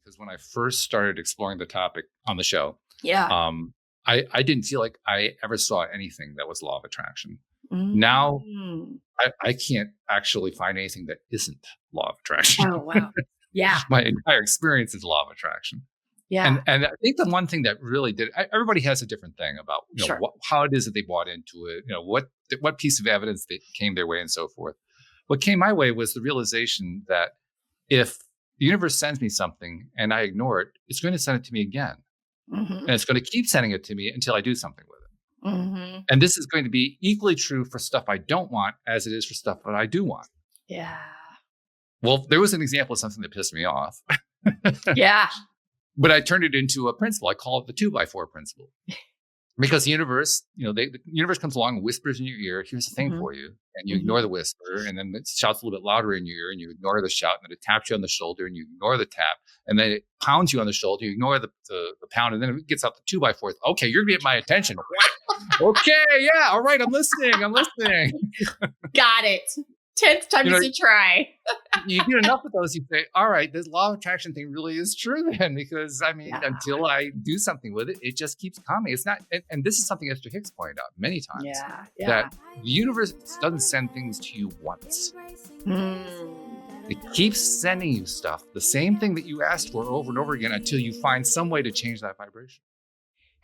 because when I first started exploring the topic on the show, Yeah. I didn't feel like I ever saw anything that was law of attraction. Mm. Now I can't actually find anything that isn't law of attraction. Oh, wow. Yeah. My entire experience is law of attraction. Yeah. And I think the one thing that really did, everybody has a different thing about Sure. how it is that they bought into it, what piece of evidence that came their way and so forth. What came my way was the realization that if the universe sends me something and I ignore it, it's going to send it to me again. And it's going to keep sending it to me until I do something with it. And this is going to be equally true for stuff I don't want as it is for stuff that I do want. Yeah. Well, there was an example of something that pissed me off. Yeah. But I turned it into a principle. I call it the 2x4 principle. Because the universe, the universe comes along and whispers in your ear, here's the thing for you. And you ignore the whisper. And then it shouts a little bit louder in your ear and you ignore the shout. And then it taps you on the shoulder and you ignore the tap. And then it pounds you on the shoulder. You ignore the pound. And then it gets up to 2x4. Okay, you're going to get my attention. Okay, yeah. All right, I'm listening. Got it. 10th time is a try. You get enough of those, you say, all right, this law of attraction thing really is true then, because until I do something with it, it just keeps coming. It's not, and this is something Esther Hicks pointed out many times, that the universe doesn't send things to you once. It keeps sending you stuff, the same thing that you asked for over and over again until you find some way to change that vibration.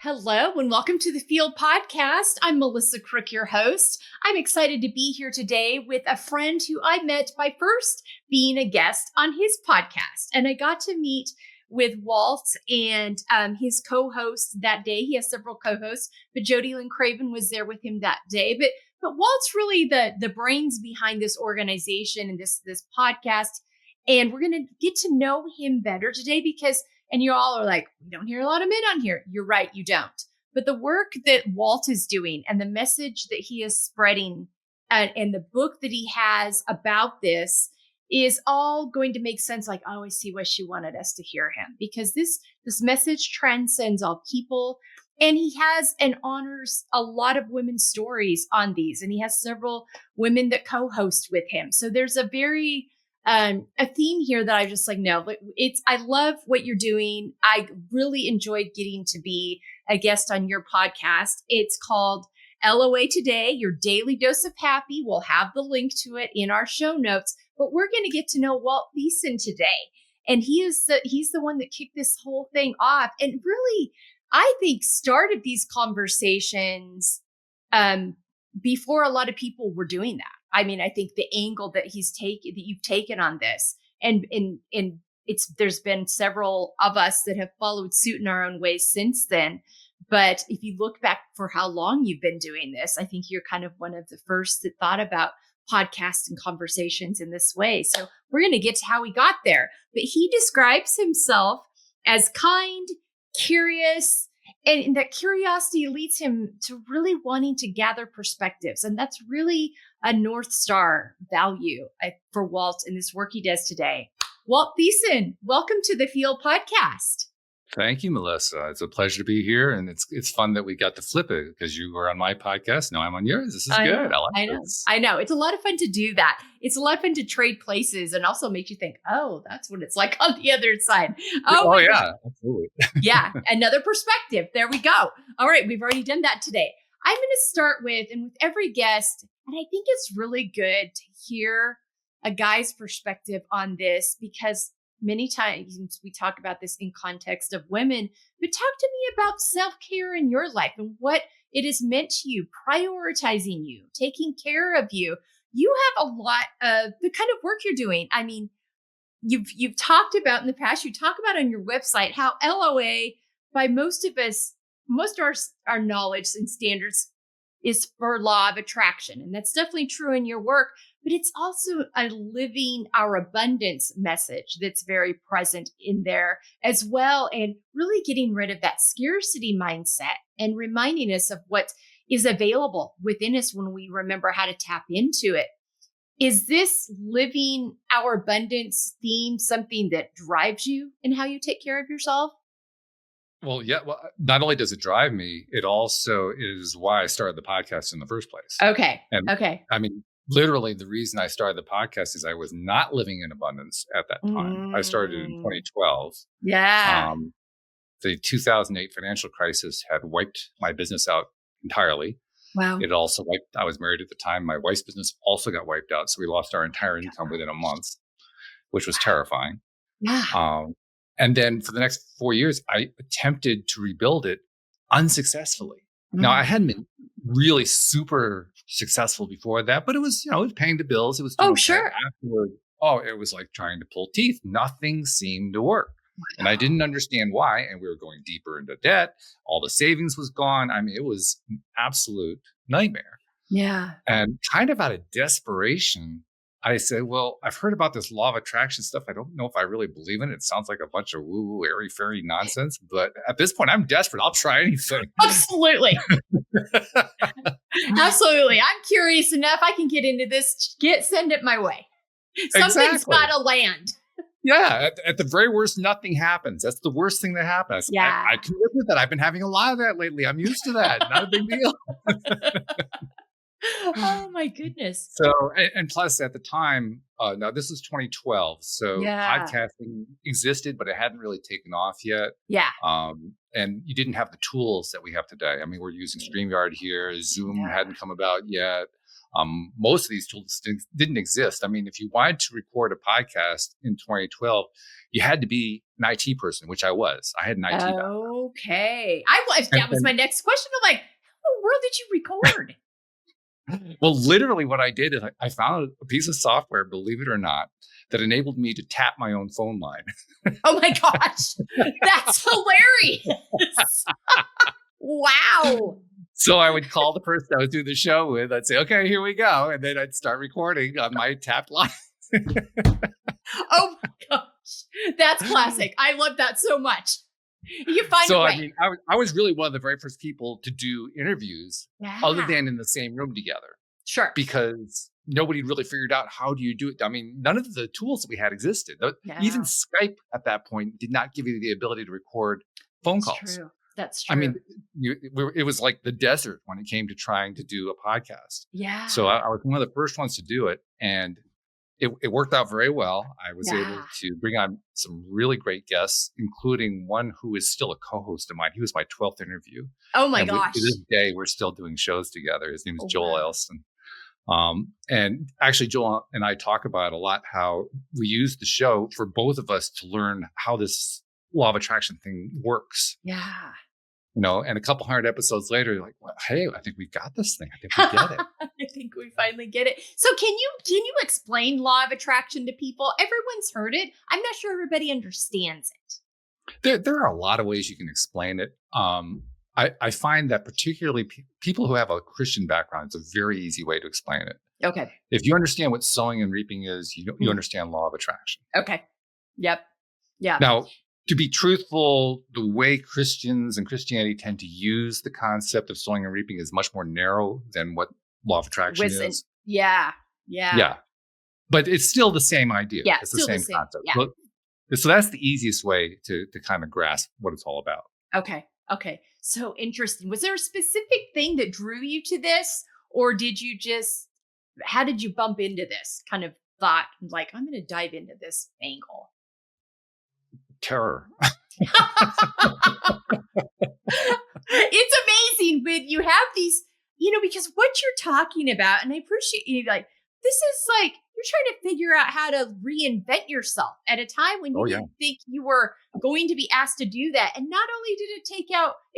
Hello and welcome to the F.E.E.L Podcast. I'm Melissa Crook, your host. I'm excited to be here today with a friend who I met by first being a guest on his podcast. And I got to meet with Walt and his co-host that day. He has several co-hosts, but Jody Lynn Craven was there with him that day. But Walt's really the brains behind this organization and this podcast. And we're going to get to know him better today because and you all are like, we don't hear a lot of men on here. You're right, you don't. But the work that Walt is doing and the message that he is spreading and the book that he has about this is all going to make sense. Like, oh, I see why she wanted us to hear him. Because this message transcends all people. And he has and honors a lot of women's stories on these. And he has several women that co-host with him. So there's a very... a theme here that I just like, no, I love what you're doing. I really enjoyed getting to be a guest on your podcast. It's called LOA Today, your daily dose of happy. We'll have the link to it in our show notes, but we're going to get to know Walt Thiessen today. And he's the one that kicked this whole thing off and really, I think, started these conversations, before a lot of people were doing that. I mean, I think the angle that you've taken on this, and there's been several of us that have followed suit in our own ways since then. But if you look back for how long you've been doing this, I think you're kind of one of the first that thought about podcasts and conversations in this way. So we're going to get to how he got there. But he describes himself as kind, curious, and that curiosity leads him to really wanting to gather perspectives. And that's really a North Star value for Walt in this work he does today. Walt Thiessen, welcome to the F.E.E.L Podcast. Thank you, Melissa. It's a pleasure to be here. And it's fun that we got to flip it because you were on my podcast. Now I'm on yours. This is good. I know. It's a lot of fun to do that. It's a lot of fun to trade places and also makes you think, oh, that's what it's like on the other side. Oh yeah, absolutely. Yeah. Another perspective. There we go. All right. We've already done that today. I'm going to start with every guest, and I think it's really good to hear a guy's perspective on this because many times we talk about this in context of women, but talk to me about self-care in your life and what it has meant to you, prioritizing you, taking care of you. You have a lot of the kind of work you're doing. I mean, you've talked about in the past, you talk about on your website how LOA, by most of our knowledge and standards, is for law of attraction. And that's definitely true in your work, but it's also a living our abundance message that's very present in there as well. And really getting rid of that scarcity mindset and reminding us of what is available within us when we remember how to tap into it. Is this living our abundance theme something that drives you in how you take care of yourself? Well, yeah. Well, not only does it drive me, it also is why I started the podcast in the first place. Okay. And okay. I mean, literally the reason I started the podcast is I was not living in abundance at that time. I started in 2012. Yeah. The 2008 financial crisis had wiped my business out entirely. Wow. It also I was married at the time. My wife's business also got wiped out. So we lost our entire income within a month, which was terrifying. Yeah. And then for the next 4 years, I attempted to rebuild it unsuccessfully. Now, I hadn't been really super successful before that, but it was, it was paying the bills. It was doing okay. Sure. Afterward, it was like trying to pull teeth. Nothing seemed to work. Wow. And I didn't understand why. And we were going deeper into debt. All the savings was gone. I mean, it was an absolute nightmare. Yeah. And kind of out of desperation, I said, well, I've heard about this law of attraction stuff. I don't know if I really believe in it. It sounds like a bunch of woo-woo, airy-fairy nonsense. But at this point, I'm desperate. I'll try anything. Absolutely. Absolutely. I'm curious enough. I can get into this. Send it my way. Something's got to land. Yeah. At the very worst, nothing happens. That's the worst thing that happens. Yeah. I can live with that. I've been having a lot of that lately. I'm used to that. Not a big deal. Oh my goodness. So, and plus at the time, now this was 2012. So podcasting existed, but it hadn't really taken off yet. Yeah. And you didn't have the tools that we have today. I mean, we're using StreamYard here. Zoom hadn't come about yet. Most of these tools didn't exist. I mean, if you wanted to record a podcast in 2012, you had to be an IT person, which I was. I had an IT background. Okay. That was my next question. I'm like, how in the world did you record? Well, literally what I did is I found a piece of software, believe it or not, that enabled me to tap my own phone line. Oh my gosh. That's hilarious. Wow. So I would call the person I was doing the show with. I'd say, okay, here we go. And then I'd start recording on my tapped line. Oh my gosh. That's classic. I love that so much. You find a way. I mean, I was really one of the very first people to do interviews other than in the same room together. Sure. Because nobody really figured out how do you do it. I mean, none of the tools that we had existed. Even Skype at that point did not give you the ability to record phone calls. True. That's true. I mean, it was like the desert when it came to trying to do a podcast. Yeah. So I was one of the first ones to do it. And it worked out very well. I was able to bring on some really great guests, including one who is still a co-host of mine. He was my 12th interview. Oh my gosh. To this day, we're still doing shows together. His name is Joel Elson. And actually, Joel and I talk about a lot how we use the show for both of us to learn how this law of attraction thing works. Yeah. And a couple hundred episodes later, you're like, well, hey, I think we got this thing. I think we get it. I think we finally get it. So can you explain law of attraction to people? Everyone's heard it. I'm not sure everybody understands it. There are a lot of ways you can explain it. I find that particularly people who have a Christian background, it's a very easy way to explain it. Okay. If you understand what sowing and reaping is, you understand law of attraction. Okay. Yep. Yeah. Now, to be truthful, the way Christians and Christianity tend to use the concept of sowing and reaping is much more narrow than what law of attraction is. Yeah. But it's still the same idea. Yeah, it's the same concept. Yeah. So that's the easiest way to kind of grasp what it's all about. Okay. So interesting. Was there a specific thing that drew you to this? Or how did you bump into this kind of thought, like, I'm going to dive into this angle? Terror. It's amazing when you have these, because what you're talking about, and I appreciate you, like, this is like, you're trying to figure out how to reinvent yourself at a time when you didn't think you were going to be asked to do that. And not only did it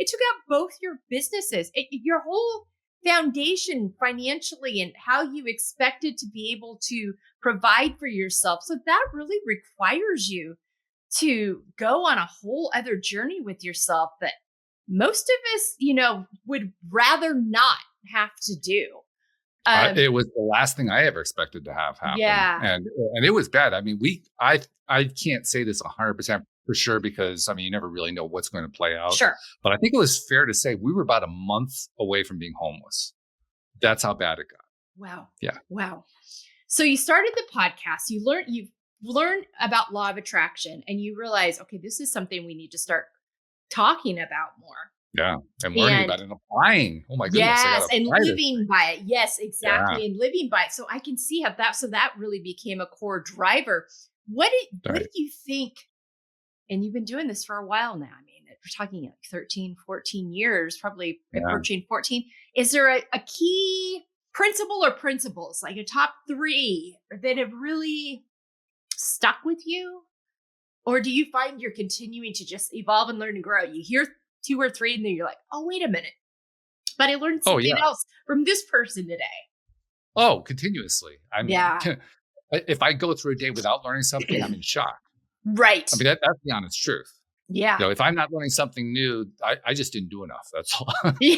took out both your businesses, your whole foundation financially, and how you expected to be able to provide for yourself. So that really requires you to go on a whole other journey with yourself that most of us, would rather not have to do. It was the last thing I ever expected to have happen. Yeah. And it was bad. I mean, I can't say this 100% for sure because, you never really know what's going to play out. Sure. But I think it was fair to say we were about a month away from being homeless. That's how bad it got. Wow. Yeah. Wow. So you started the podcast. You learned about law of attraction, and you realize, okay, this is something we need to start talking about more. Yeah. And learning And about it and applying. Oh my goodness. I got yes, to and apply this. living by it. Yes, Yeah. exactly. And living by it. So I can see how that really became a core driver. What Right. did you think? And you've been doing this for a while now. I mean, we're talking like 13, 14 years, probably Yeah. approaching 14. Is there a key principle or principles, like a top 3 that have really stuck with you? Or do you find you're continuing to just evolve and learn and grow? You hear 2 or 3 and then you're like, oh, wait a minute. But I learned Oh, something yeah. else from this person today. Oh, continuously. I'm, Yeah. if I go through a day without learning something, I'm in shock. Right. I mean, that's the honest truth. Yeah. If I'm not learning something new, I just didn't do enough. That's all. Yeah.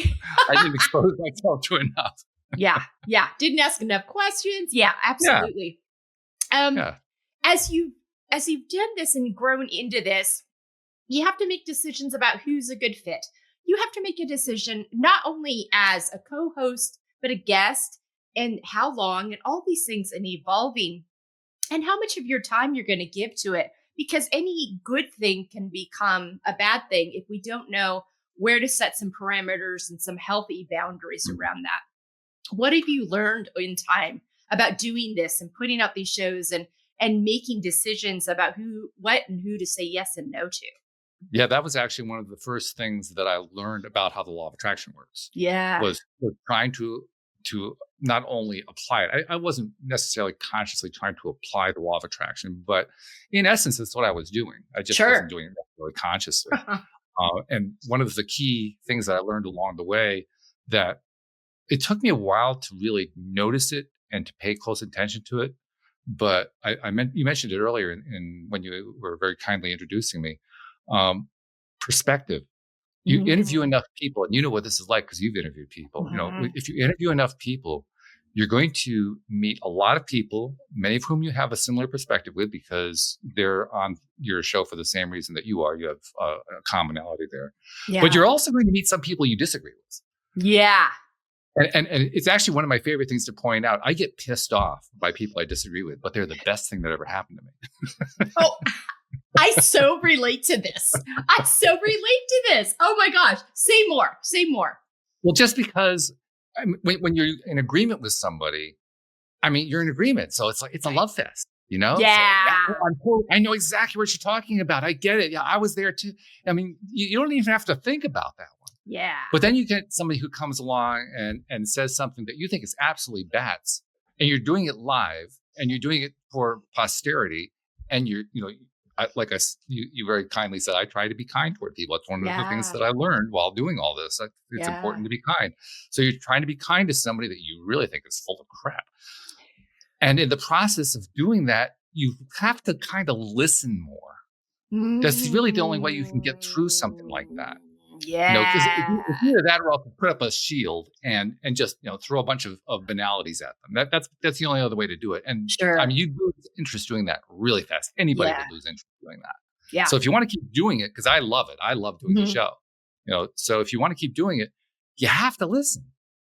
I didn't expose myself to enough. Yeah. Yeah. Didn't ask enough questions. Yeah, absolutely. Yeah. As you've done this and grown into this, you have to make decisions about who's a good fit. You have to make a decision not only as a co-host, but a guest, and how long, and all these things, and evolving, and how much of your time you're going to give to it. Because any good thing can become a bad thing if we don't know where to set some parameters and some healthy boundaries around that. What have you learned in time about doing this and putting out these shows and making decisions about what and who to say yes and no to? Yeah, that was actually one of the first things that I learned about how the law of attraction works. Yeah. Was trying to not only apply it. I wasn't necessarily consciously trying to apply the law of attraction, but in essence, that's what I was doing. I just wasn't doing it necessarily consciously. And one of the key things that I learned along the way, that it took me a while to really notice it and to pay close attention to it. But you mentioned it earlier in when you were very kindly introducing me. Perspective. You interview enough people, and you know what this is like because you've interviewed people. If you interview enough people, you're going to meet a lot of people, many of whom you have a similar perspective with because they're on your show for the same reason that you are. You have a commonality there. Yeah. But you're also going to meet some people you disagree with. Yeah. And it's actually one of my favorite things to point out. I get pissed off by people I disagree with, but they're the best thing that ever happened to me. Oh, I so relate to this. Oh my gosh. Say more. Well, just because when you're in agreement with somebody, I mean, you're in agreement. So it's like, it's a love fest, Yeah. So, I know exactly what you're talking about. I get it. Yeah, I was there too. I mean, you don't even have to think about that one. Yeah. But then you get somebody who comes along and says something that you think is absolutely bats, and you're doing it live, and you're doing it for posterity, and you very kindly said, I try to be kind toward people. It's one of the things that I learned while doing all this. It's important to be kind. So you're trying to be kind to somebody that you really think is full of crap. And in the process of doing that, you have to kind of listen more. That's really the only way you can get through something like that. Yeah. Because if either that or else put up a shield and just throw a bunch of banalities at them. That's the only other way to do it. And sure. I mean, you lose interest doing that really fast. Anybody would lose interest doing that. Yeah. So if you want to keep doing it, because I love it, I love doing the show. So if you want to keep doing it, you have to listen.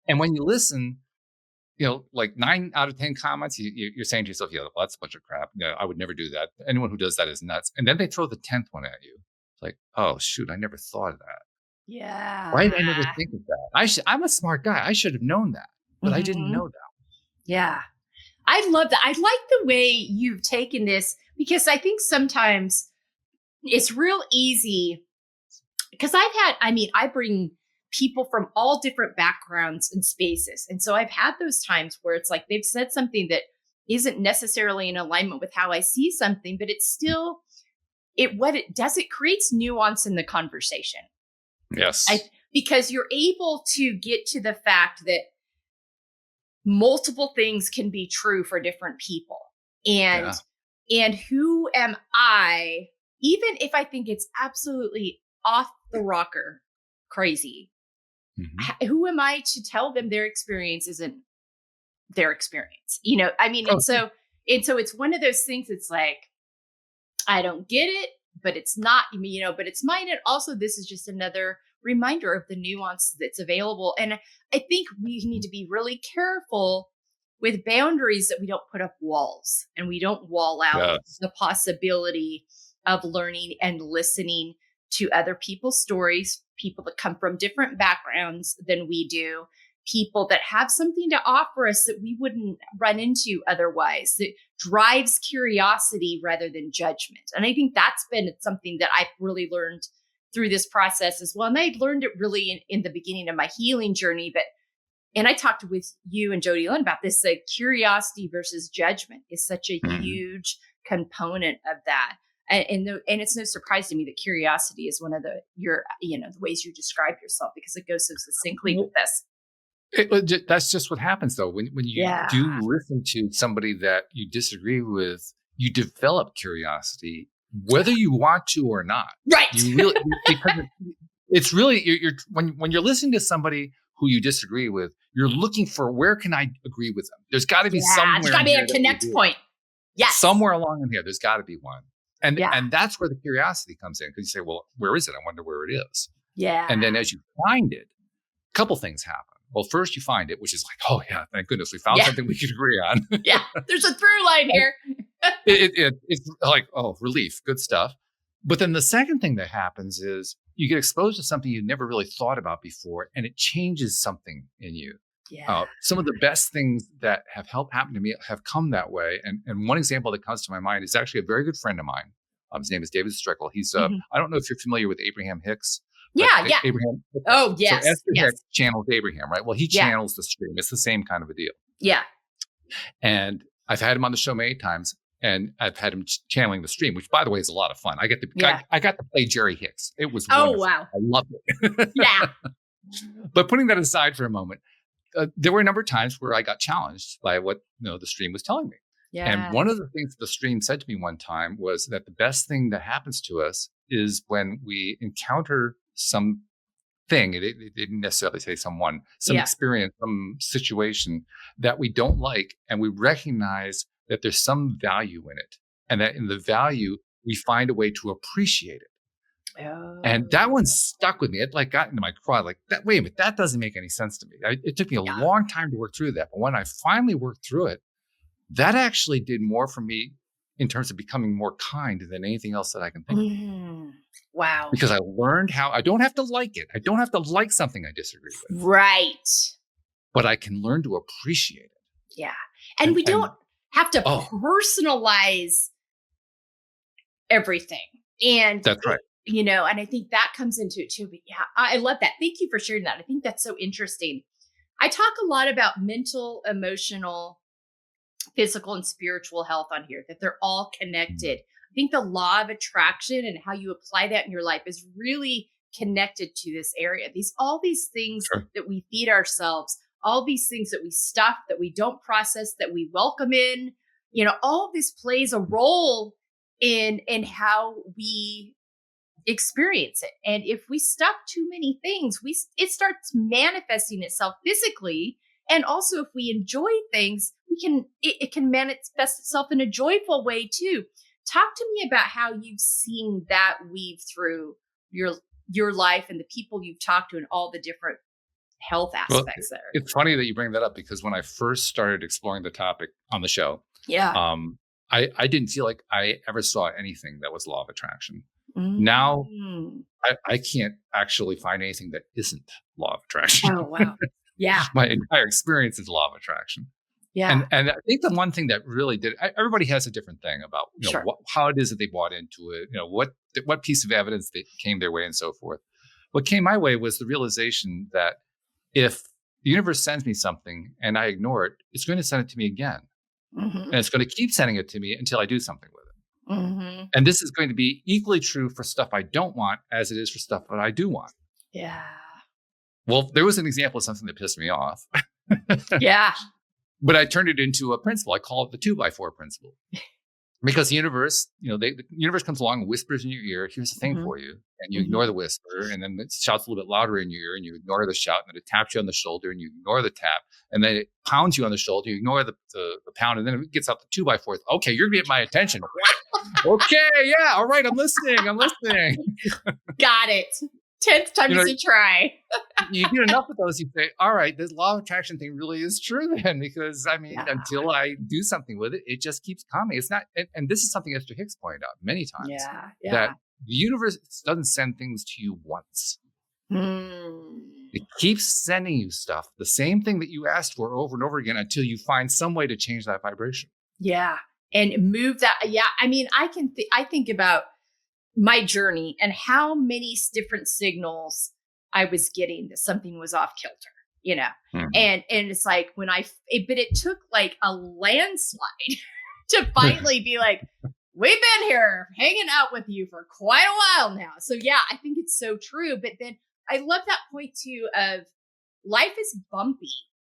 And when you listen, like 9 out of 10 comments, you're saying to yourself, well, that's a bunch of crap. I would never do that. Anyone who does that is nuts. And then they throw the 10th one at you. It's like, oh shoot, I never thought of that. Yeah. Why did I never think of that? I'm a smart guy. I should have known that, but I didn't know that. Yeah. I love that. I like the way you've taken this, because I think sometimes it's real easy, because I bring people from all different backgrounds and spaces. And so I've had those times where it's like they've said something that isn't necessarily in alignment with how I see something, but it's still, it creates nuance in the conversation. Yes. Because you're able to get to the fact that multiple things can be true for different people. And who am I, even if I think it's absolutely off the rocker crazy, who am I to tell them their experience isn't their experience? And so it's one of those things. It's like, I don't get it, but it's not, but it's mine. And also, this is just another reminder of the nuance that's available. And I think we need to be really careful with boundaries, that we don't put up walls and we don't wall out the possibility of learning and listening to other people's stories, people that come from different backgrounds than we do, people that have something to offer us that we wouldn't run into otherwise, that drives curiosity rather than judgment. And I think that's been something that I've really learned through this process as well. And I learned it really in the beginning of my healing journey, and I talked with you and Jody Lynn about this, like curiosity versus judgment is such a huge component of that. And it's no surprise to me that curiosity is one of the ways you describe yourself, because it goes so succinctly with this. That's just what happens, though. When you do listen to somebody that you disagree with, you develop curiosity, whether you want to or not. Right. You really, because it's really you're when you're listening to somebody who you disagree with, you're looking for, where can I agree with them? There's got to be somewhere. There's got to be a connect point. Yes. Somewhere along in here, there's got to be one. And that's where the curiosity comes in, because you say, well, where is it? I wonder where it is. Yeah. And then as you find it, a couple things happen. Well, first you find it, which is like, oh yeah, thank goodness we found something we could agree on. Yeah, there's a through line here. It's like, oh, relief, good stuff. But then the second thing that happens is you get exposed to something you never really thought about before, and it changes something in you. Yeah. Some of the best things that have helped happen to me have come that way. And one example that comes to my mind is actually a very good friend of mine. His name is David Strickle. He's, I don't know if you're familiar with Abraham Hicks. Yeah. Abraham. Oh, yes. So Esther Hicks channels Abraham, right? Well, he channels the stream. It's the same kind of a deal. Yeah. And I've had him on the show many times, and I've had him channeling the stream, which, by the way, is a lot of fun. I got to play Jerry Hicks. It was wonderful. Wow. I loved it. Yeah. But putting that aside for a moment, there were a number of times where I got challenged by what the stream was telling me. Yeah. And one of the things the stream said to me one time was that the best thing that happens to us is when we encounter something. It didn't necessarily say someone, some experience, some situation that we don't like, and we recognize that there's some value in it, and that in the value we find a way to appreciate it. Oh. And that one stuck with me. It like got into my craw. Like, that. Wait a minute, that doesn't make any sense to me. It took me a long time to work through that, but when I finally worked through it, that actually did more for me in terms of becoming more kind than anything else that I can think of. Wow. Because I learned how I don't have to like it. I don't have to like something I disagree with. Right. But I can learn to appreciate it. Yeah. And we don't have to personalize everything. And that's right. And I think that comes into it too. But yeah, I love that. Thank you for sharing that. I think that's so interesting. I talk a lot about mental, emotional, physical, and spiritual health on here, that they're all connected. I think the law of attraction and how you apply that in your life is really connected to this area. All these things that we feed ourselves, all these things that we stuff, that we don't process, that we welcome in, all of this plays a role in how we experience it. And if we stuff too many things, it starts manifesting itself physically. And also, if we enjoy things, it can manifest itself in a joyful way too. Talk to me about how you've seen that weave through your life and the people you've talked to and all the different health aspects there. It's funny that you bring that up, because when I first started exploring the topic on the show, I didn't feel like I ever saw anything that was law of attraction. Now I can't actually find anything that isn't law of attraction. Oh, wow. Yeah. My entire experience is law of attraction. Yeah. And I think the one thing that really did, everybody has a different thing about how it is that they bought into it, what piece of evidence that came their way and so forth. What came my way was the realization that if the universe sends me something and I ignore it, it's going to send it to me again. And it's going to keep sending it to me until I do something with it. And this is going to be equally true for stuff I don't want as it is for stuff that I do want. Yeah. Well, there was an example of something that pissed me off. Yeah. But I turned it into a principle. I call it the 2x4 principle. Because the universe, the universe comes along and whispers in your ear, here's the thing for you. And you ignore the whisper, and then it shouts a little bit louder in your ear, and you ignore the shout, and then it taps you on the shoulder, and you ignore the tap, and then it pounds you on the shoulder, you ignore the pound, and then it gets up to 2x4. Okay, you're going to get my attention. Okay, yeah, all right, I'm listening. Got it. 10th time is a try. You get enough of those, you say, all right, this law of attraction thing really is true then, because until I do something with it, it just keeps coming. It's not, and this is something Esther Hicks pointed out many times, that the universe doesn't send things to you once. Mm. It keeps sending you stuff, the same thing that you asked for over and over again until you find some way to change that vibration. Yeah. And move that. Yeah. I mean, I think about my journey and how many different signals I was getting that something was off kilter, Mm-hmm. and it's like but it took like a landslide to finally be like, we've been here hanging out with you for quite a while now. So yeah, I think it's so true. But then I love that point too of life is bumpy.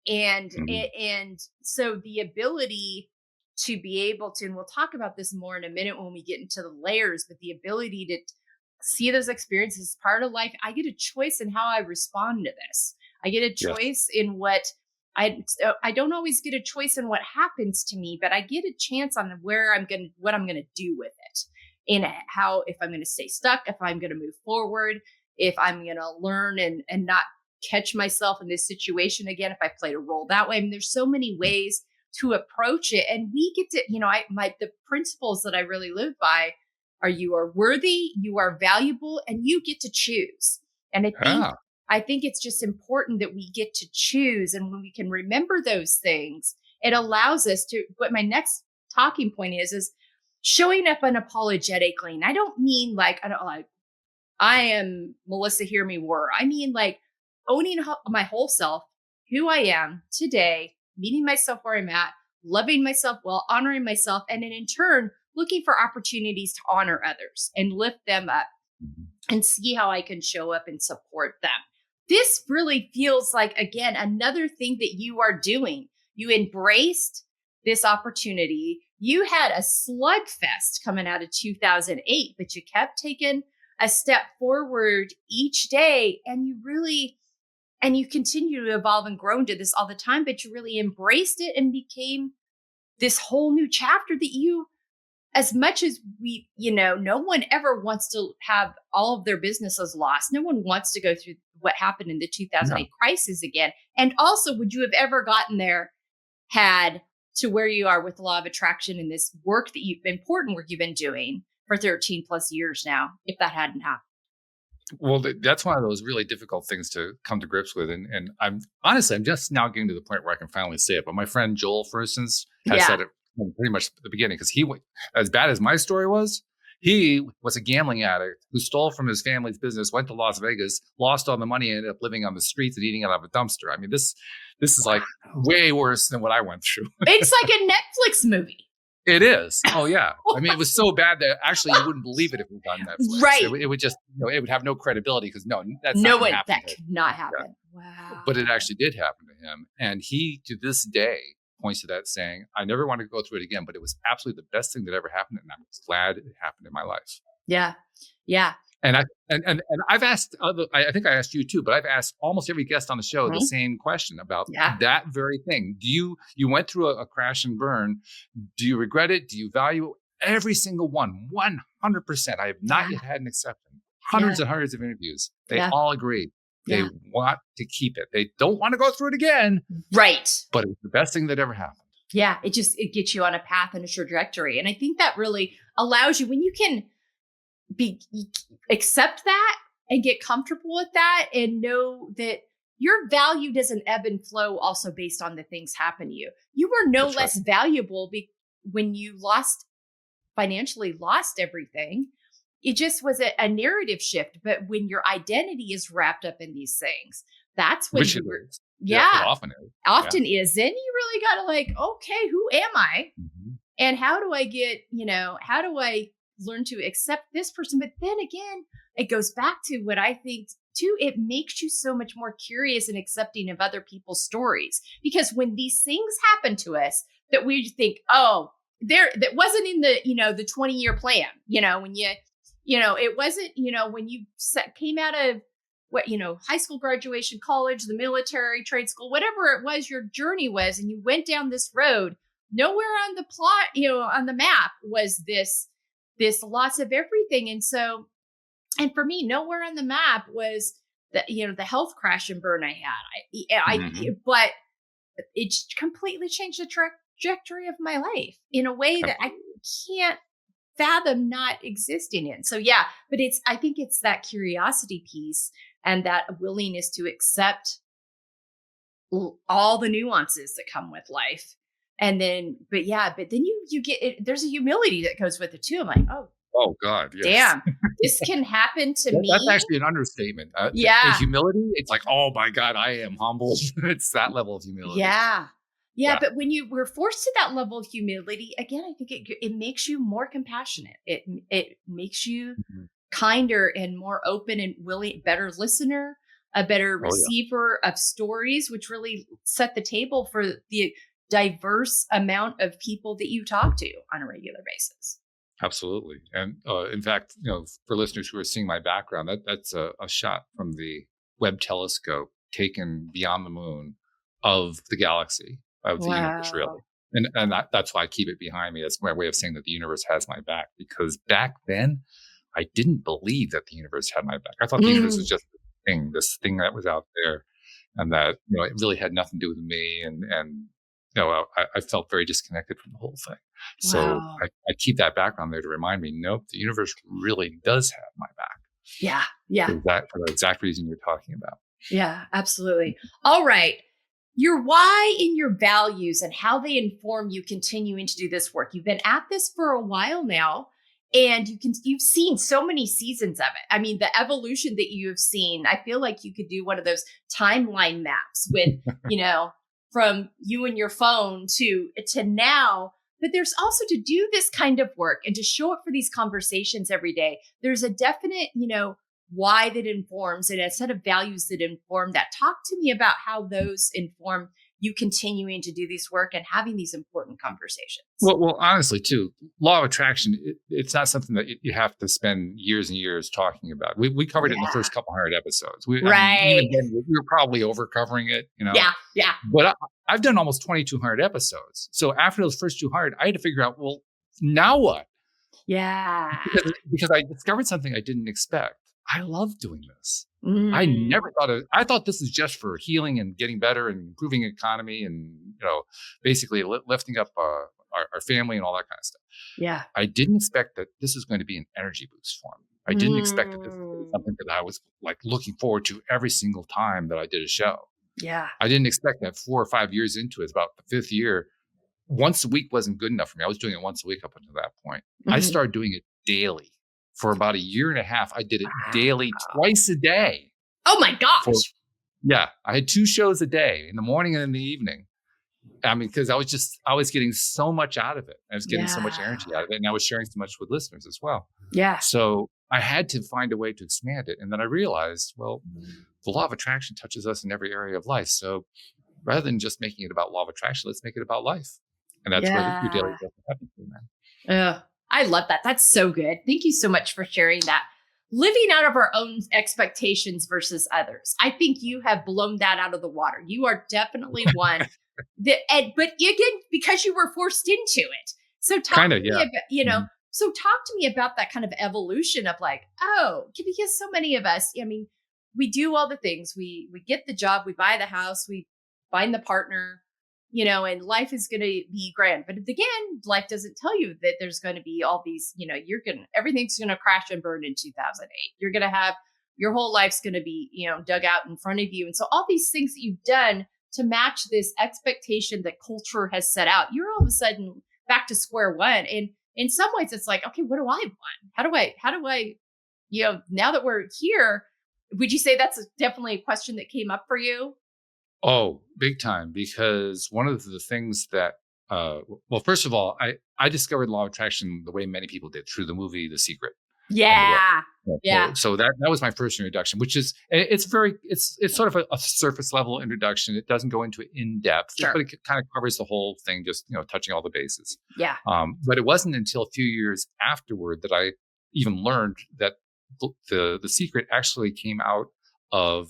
And, and so the ability to be able to, and we'll talk about this more in a minute when we get into the layers, but the ability to see those experiences as part of life. I get a choice in how I respond to this. I get a choice in what I don't always get a choice in what happens to me, but I get a chance on what I'm going to do with it, and how, if I'm going to stay stuck, if I'm going to move forward, if I'm going to learn and not catch myself in this situation again, if I played a role that way. I mean, there's so many ways to approach it, and we get to, the principles that I really live by are: you are worthy, you are valuable, and you get to choose. And I think it's just important that we get to choose. And when we can remember those things, it allows us to, what my next talking point is showing up unapologetically. And I don't mean like, I am Melissa, hear me roar. I mean like owning my whole self, who I am today, meeting myself where I'm at, loving myself well, honoring myself, and then in turn, looking for opportunities to honor others and lift them up and see how I can show up and support them. This really feels like, again, another thing that you are doing. You embraced this opportunity. You had a slugfest coming out of 2008, but you kept taking a step forward each day, and you continue to evolve and grow into this all the time, but you really embraced it and became this whole new chapter that you, as much as we, no one ever wants to have all of their businesses lost. No one wants to go through what happened in the 2008 crisis again. And also, would you have ever gotten there had to where you are with the law of attraction and this work that important work you've been doing for 13 plus years now, if that hadn't happened? Well, that's one of those really difficult things to come to grips with. And I'm just now getting to the point where I can finally say it. But my friend Joel, for instance, has said it pretty much at the beginning, because he, as bad as my story was, he was a gambling addict who stole from his family's business, went to Las Vegas, lost all the money, and ended up living on the streets and eating out of a dumpster. I mean, this is like way worse than what I went through. It's like a Netflix movie. It is. Oh, yeah. I mean, it was so bad that actually you wouldn't believe it if it was on Netflix. Right. It would just, it would have no credibility, because that could not happen. Yeah. Wow. But it actually did happen to him. And he, to this day, points to that saying, I never want to go through it again, but it was absolutely the best thing that ever happened. And I'm glad it happened in my life. Yeah. Yeah. And I've asked I think I asked you too, but I've asked almost every guest on the show the same question about that very thing. You went through a crash and burn. Do you regret it? Do you value it? Every single one, 100%. I have not yet had an exception. Hundreds and hundreds of interviews. They all agree. They want to keep it. They don't want to go through it again. Right. But it's the best thing that ever happened. Yeah. It gets you on a path and a trajectory. And I think that really allows you, when you can accept that and get comfortable with that and know that your value doesn't ebb and flow also based on the things happen to you. You were no less valuable when you financially lost everything. It just was a narrative shift. But when your identity is wrapped up in these things, that's when it often is. Then you really got to like, okay, who am I? Mm-hmm. And how do I get, how do I learn to accept this person? But then again, it goes back to what I think too, it makes you so much more curious and accepting of other people's stories. Because when these things happen to us that we think, that wasn't in the, the 20-year plan, when it wasn't, when you came out of high school graduation, college, the military, trade school, whatever it was your journey was, and you went down this road, nowhere on the plot, on the map was this loss of everything. And for me, nowhere on the map was the health crash and burn I had. But it completely changed the trajectory of my life in a way that I can't fathom not existing in. So yeah, but I think it's that curiosity piece and that willingness to accept all the nuances that come with life. And then, but then you get it. There's a humility that goes with it too. I'm like, oh God, yes. Damn, this can happen to me. That's actually an understatement. Yeah. Humility, it's like, oh my God, I am humbled. It's that level of humility. Yeah. But when you were forced to that level of humility, again, I think it makes you more compassionate. It makes you kinder and more open and willing, better listener, a better receiver of stories, which really set the table for the diverse amount of people that you talk to on a regular basis. Absolutely. And in fact, for listeners who are seeing my background, that's a shot from the Webb telescope taken beyond the moon of the galaxy, of the universe, really. And that's why I keep it behind me. That's my way of saying that the universe has my back, because back then I didn't believe that the universe had my back. I thought the universe was just this thing that was out there, and that, it really had nothing to do with me. And I felt very disconnected from the whole thing. So I keep that background there to remind me, nope, the universe really does have my back. Yeah. For the exact reason you're talking about. Yeah, absolutely. All right. Your why and your values and how they inform you continuing to do this work. You've been at this for a while now, and you've seen so many seasons of it. I mean, the evolution that you have seen, I feel like you could do one of those timeline maps with, from you and your phone to now. But there's also, to do this kind of work and to show up for these conversations every day, there's a definite, why that informs and a set of values that inform that. Talk to me about how those inform you continuing to do this work and having these important conversations. Well, honestly, too, law of attraction, it's not something that you have to spend years and years talking about. We covered it in the first couple hundred episodes. Even then, we were probably over covering it, Yeah. But I've done almost 2,200 episodes. So after those first 200, I had to figure out, well, now what? Yeah. Because I discovered something I didn't expect. I love doing this. I never I thought this was just for healing and getting better and improving economy and, basically lifting up our family and all that kind of stuff. Yeah. I didn't expect that this was going to be an energy boost for me. I didn't expect that this was something that I was like looking forward to every single time that I did a show. Yeah. I didn't expect that 4 or 5 years into it, it's about the fifth year, once a week wasn't good enough for me. I was doing it once a week up until that point. I started doing it daily. For about a year and a half, I did it daily, twice a day. Oh my gosh. I had 2 shows a day, in the morning and in the evening. I mean, because I was getting so much out of it. I was getting so much energy out of it. And I was sharing so much with listeners as well. Yeah. So I had to find a way to expand it. And then I realized, well, the law of attraction touches us in every area of life. So rather than just making it about law of attraction, let's make it about life. And that's where your daily growth happens, man. I love that. That's so good. Thank you so much for sharing that. Living out of our own expectations versus others. I think you have blown that out of the water. You are definitely one but again, because you were forced into it. So talk to me about, so talk to me about that kind of evolution of like, because so many of us, we do all the things. We get the job, we buy the house, we find the partner, and life is going to be grand. But again, life doesn't tell you that there's going to be all these, everything's going to crash and burn in 2008. You're going to have, your whole life's going to be, dug out in front of you. And so all these things that you've done to match this expectation that culture has set out, you're all of a sudden back to square one. And in some ways it's like, okay, what do I want? How do I, now that we're here, would you say that's definitely a question that came up for you? Oh, big time. Because one of the things that, first of all, I discovered law of attraction the way many people did, through the movie The Secret. Yeah. So that was my first introduction, which is, it's sort of a surface level introduction. It doesn't go into it in depth, but it kind of covers the whole thing, just, touching all the bases. Yeah. But it wasn't until a few years afterward that I even learned that the Secret actually came out of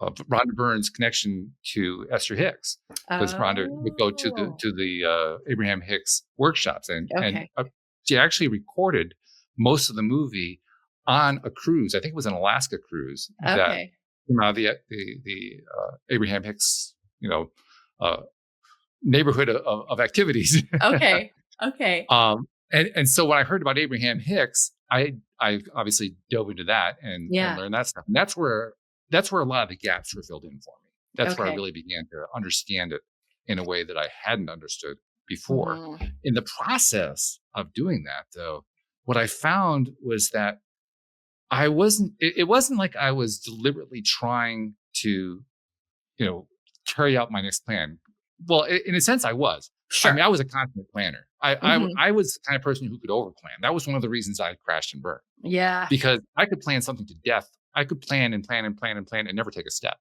Rhonda Byrne's connection to Esther Hicks, because Rhonda would go to the Abraham Hicks workshops, and she actually recorded most of the movie on a cruise. I think it was an Alaska cruise that came out of the Abraham Hicks, neighborhood of activities. Okay. And so when I heard about Abraham Hicks, I obviously dove into that and learned that stuff. And that's where a lot of the gaps were filled in for me. That's where I really began to understand it in a way that I hadn't understood before. Mm-hmm. In the process of doing that, though, what I found was that it wasn't like I was deliberately trying to, carry out my next plan. Well, in a sense, I was. Sure. I mean, I was a consummate planner. I was the kind of person who could overplan. That was one of the reasons I crashed and burned. Yeah. Because I could plan something to death. I could plan and plan and plan and plan and never take a step.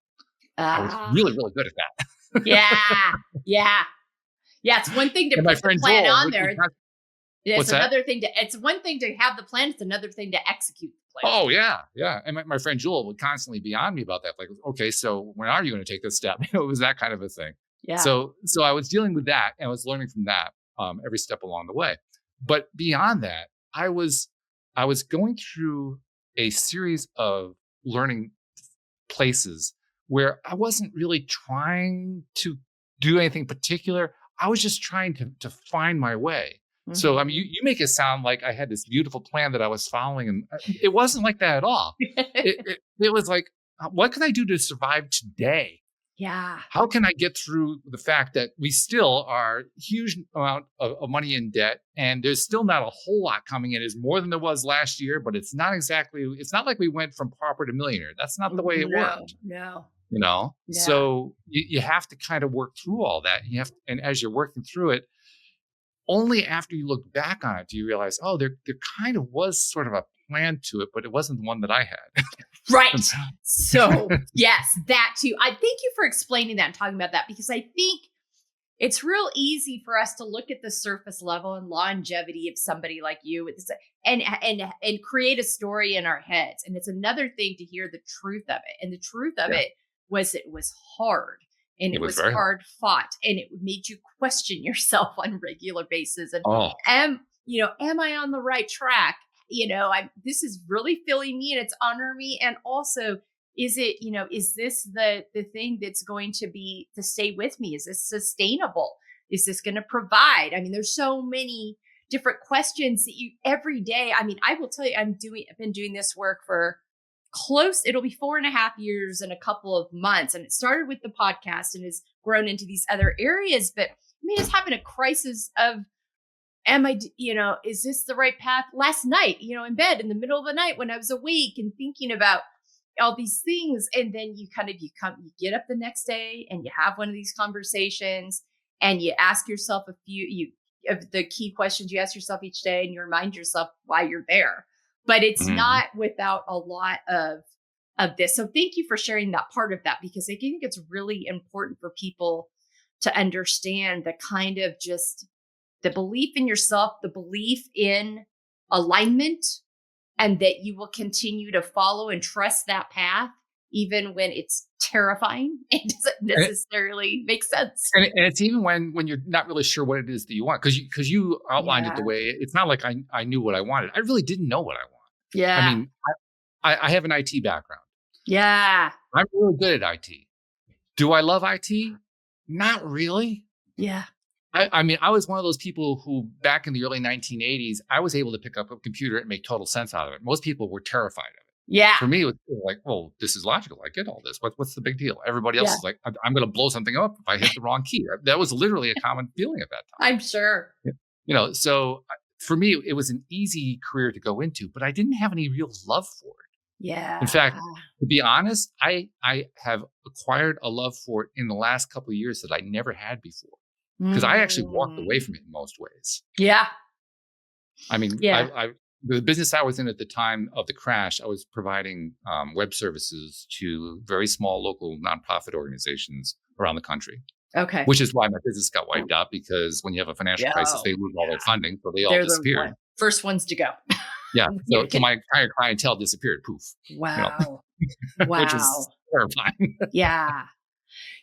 I was really, really good at that. Yeah. It's one thing to and put the plan on there. It's another thing it's one thing to have the plan. It's another thing to execute the plan. Oh yeah. And my friend Jewel would constantly be on me about that. Like, okay, so when are you going to take this step? It was that kind of a thing. Yeah. So I was dealing with that and I was learning from that every step along the way. But beyond that, I was going through a series of learning places where I wasn't really trying to do anything particular. I was just trying to find my way. Mm-hmm. So, I mean, you make it sound like I had this beautiful plan that I was following, and it wasn't like that at all. it was like, what can I do to survive today? Yeah. How can I get through the fact that we still are huge amount of money in debt, and there's still not a whole lot coming in. It's more than there was last year, but it's not like we went from pauper to millionaire. That's not the way it worked. No. Yeah. So you have to kind of work through all that. And as you're working through it, only after you look back on it do you realize, oh, there kind of was sort of a plan to it, but it wasn't the one that I had. Right. So yes, that too. I thank you for explaining that and talking about that, because I think it's real easy for us to look at the surface level and longevity of somebody like you and create a story in our heads. And it's another thing to hear the truth of it. And the truth of it was hard. And it was hard fought, and it made you question yourself on a regular basis. And am I on the right track? This is really filling me and it's honoring me. And also, is this the thing that's going to stay with me? Is this sustainable? Is this going to provide? I mean, there's so many different questions that every day. I mean, I will tell you, I've been doing this work for it'll be 4.5 years and a couple of months. And it started with the podcast and has grown into these other areas. But I mean, it's having a crisis of, is this the right path? Last night, in bed in the middle of the night when I was awake and thinking about all these things. And then you get up the next day and you have one of these conversations and you ask yourself a few of the key questions you ask yourself each day, and you remind yourself why you're there. But it's not without a lot of this. So thank you for sharing that part of that, because I think it's really important for people to understand the kind of just the belief in yourself, the belief in alignment, and that you will continue to follow and trust that path, even when it's terrifying. It doesn't necessarily make sense. And it's even when you're not really sure what it is that you want, because you outlined it the way, it's not like I knew what I wanted. I really didn't know what I wanted. Yeah. I mean, I have an IT background. Yeah. I'm really good at IT. Do I love IT? Not really. Yeah. I mean, I was one of those people who back in the early 1980s, I was able to pick up a computer and make total sense out of it. Most people were terrified of it. Yeah. For me, it was like, well, this is logical. I get all this. What's the big deal? Everybody else is like, I'm going to blow something up if I hit the wrong key. That was literally a common feeling at that time. I'm sure. So for me, it was an easy career to go into, but I didn't have any real love for it. Yeah. In fact, to be honest, I have acquired a love for it in the last couple of years that I never had before, because I actually walked away from it in most ways. Yeah. I mean, the business I was in at the time of the crash, I was providing web services to very small local nonprofit organizations around the country. Okay. Which is why my business got wiped out, because when you have a financial crisis, they lose all their funding. So they all disappeared. First ones to go. Yeah. So my entire clientele disappeared. Poof. Wow. Wow. Which is terrifying. Yeah.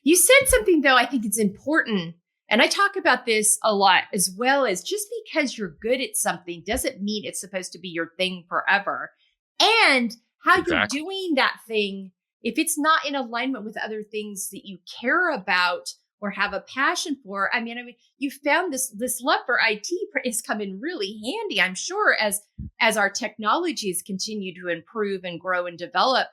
You said something, though, I think it's important. And I talk about this a lot, as well as just because you're good at something doesn't mean it's supposed to be your thing forever. And how you're doing that thing, if it's not in alignment with other things that you care about or have a passion for. I mean, you found this love for IT is coming really handy, I'm sure, as our technologies continue to improve and grow and develop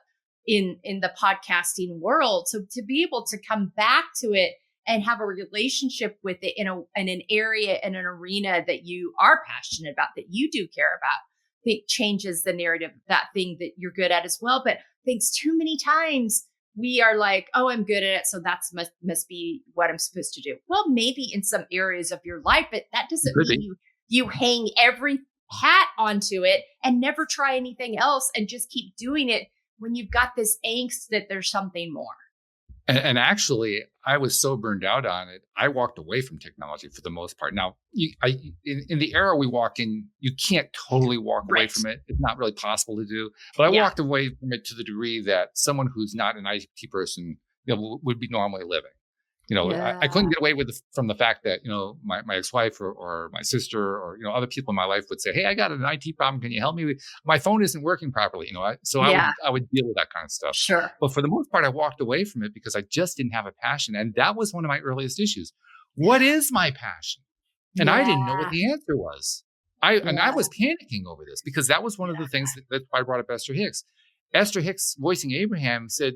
in the podcasting world. So to be able to come back to it and have a relationship with it in an area, in an arena that you are passionate about, that you do care about, I think changes the narrative of that thing that you're good at as well. But I think too many times we are like, oh, I'm good at it, so that must be what I'm supposed to do. Well, maybe in some areas of your life, but that doesn't mean you hang every hat onto it and never try anything else and just keep doing it when you've got this angst that there's something more. And actually, I was so burned out on it, I walked away from technology for the most part. Now, in the era we walk in, you can't totally walk away from it. It's not really possible to do. But I walked away from it to the degree that someone who's not an IT person, would be normally living. I couldn't get away from the fact that, my ex-wife or my sister or, other people in my life would say, hey, I got an IT problem. Can you help me? My phone isn't working properly. I would deal with that kind of stuff. Sure. But for the most part, I walked away from it because I just didn't have a passion. And that was one of my earliest issues. What is my passion? And I didn't know what the answer was. And I was panicking over this because that was one of the things that I brought up Esther Hicks. Esther Hicks, voicing Abraham, said,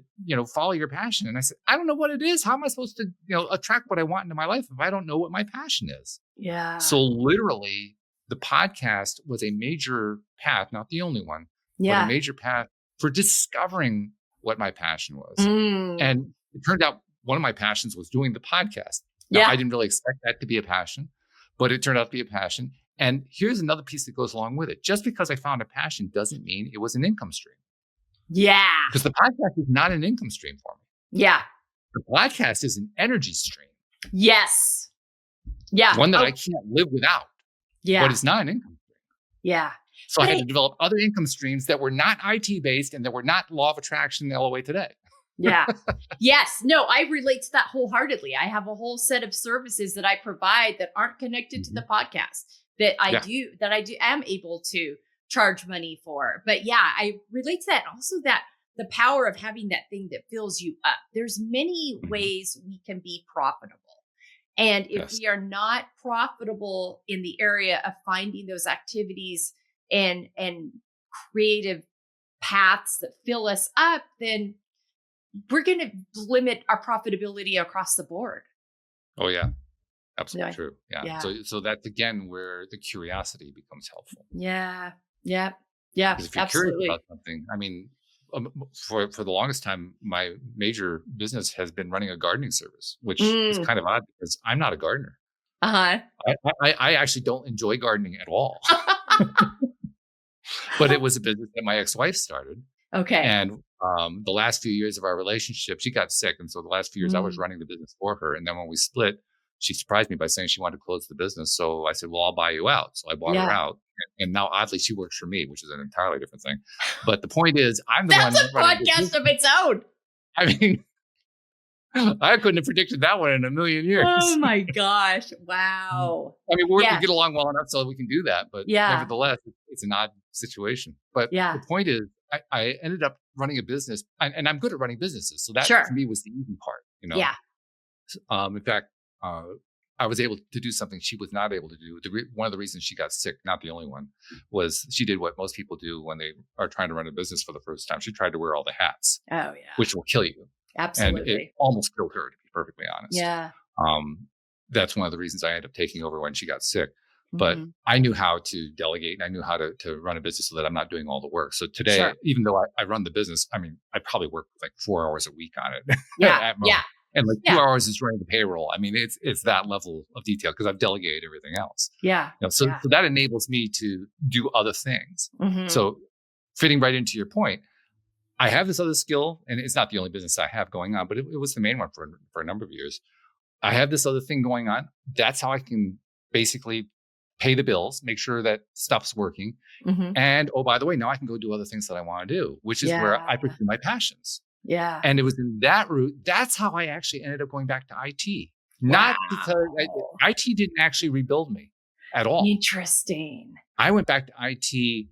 follow your passion. And I said, I don't know what it is. How am I supposed to, attract what I want into my life if I don't know what my passion is? Yeah. So literally, the podcast was a major path, not the only one, but a major path for discovering what my passion was. And it turned out one of my passions was doing the podcast. Now, I didn't really expect that to be a passion, but it turned out to be a passion. And here's another piece that goes along with it. Just because I found a passion doesn't mean it was an income stream. Yeah. Because the podcast is not an income stream for me. Yeah. The podcast is an energy stream. Yes. Yeah. One that I can't live without. Yeah. But it's not an income stream. Yeah. So I had to develop other income streams that were not IT based and that were not law of attraction LOA Today. Yeah. Yes. No, I relate to that wholeheartedly. I have a whole set of services that I provide that aren't connected to the podcast that I am able to charge money for. But I relate to that. And also that the power of having that thing that fills you up. There's many ways we can be profitable. And if we are not profitable in the area of finding those activities and creative paths that fill us up, then we're going to limit our profitability across the board. Oh, yeah. Absolutely true. Yeah. So that's, again, where the curiosity becomes helpful. Yeah. Yeah. Yeah. Because if you're curious about something, I mean, for the longest time, my major business has been running a gardening service, which is kind of odd because I'm not a gardener. Uh-huh. I actually don't enjoy gardening at all. But it was a business that my ex-wife started. Okay. And the last few years of our relationship, she got sick. And so the last few years I was running the business for her. And then when we split, she surprised me by saying she wanted to close the business. So I said, well, I'll buy you out. So I bought her out. And now, oddly, she works for me, which is an entirely different thing. But the point is, I'm the one. That's a podcast of its own. I mean, I couldn't have predicted that one in a million years. Oh, my gosh. Wow. I mean, we get along well enough so we can do that. But nevertheless, it's an odd situation. But the point is, I ended up running a business, and I'm good at running businesses. So that, for me, was the easy part. Yeah. In fact, I was able to do something she was not able to do. One of the reasons she got sick, not the only one, was she did what most people do when they are trying to run a business for the first time. She tried to wear all the hats. Oh, yeah. Which will kill you. Absolutely. And it almost killed her, to be perfectly honest. Yeah. That's one of the reasons I ended up taking over when she got sick. But I knew how to delegate and I knew how to run a business so that I'm not doing all the work. So today, even though I run the business, I mean, I probably work like 4 hours a week on it. Yeah. Yeah. And like 2 hours is running the payroll. I mean, it's that level of detail because I've delegated everything else. Yeah. So that enables me to do other things. So fitting right into your point, I have this other skill, and it's not the only business I have going on, but it was the main one for a number of years. I have this other thing going on. That's how I can basically pay the bills, make sure that stuff's working. And oh, by the way, now I can go do other things that I want to do, which is where I pursue my passions. Yeah. And it was in that route. That's how I actually ended up going back to IT. Not because IT didn't actually rebuild me at all. Interesting. I went back to IT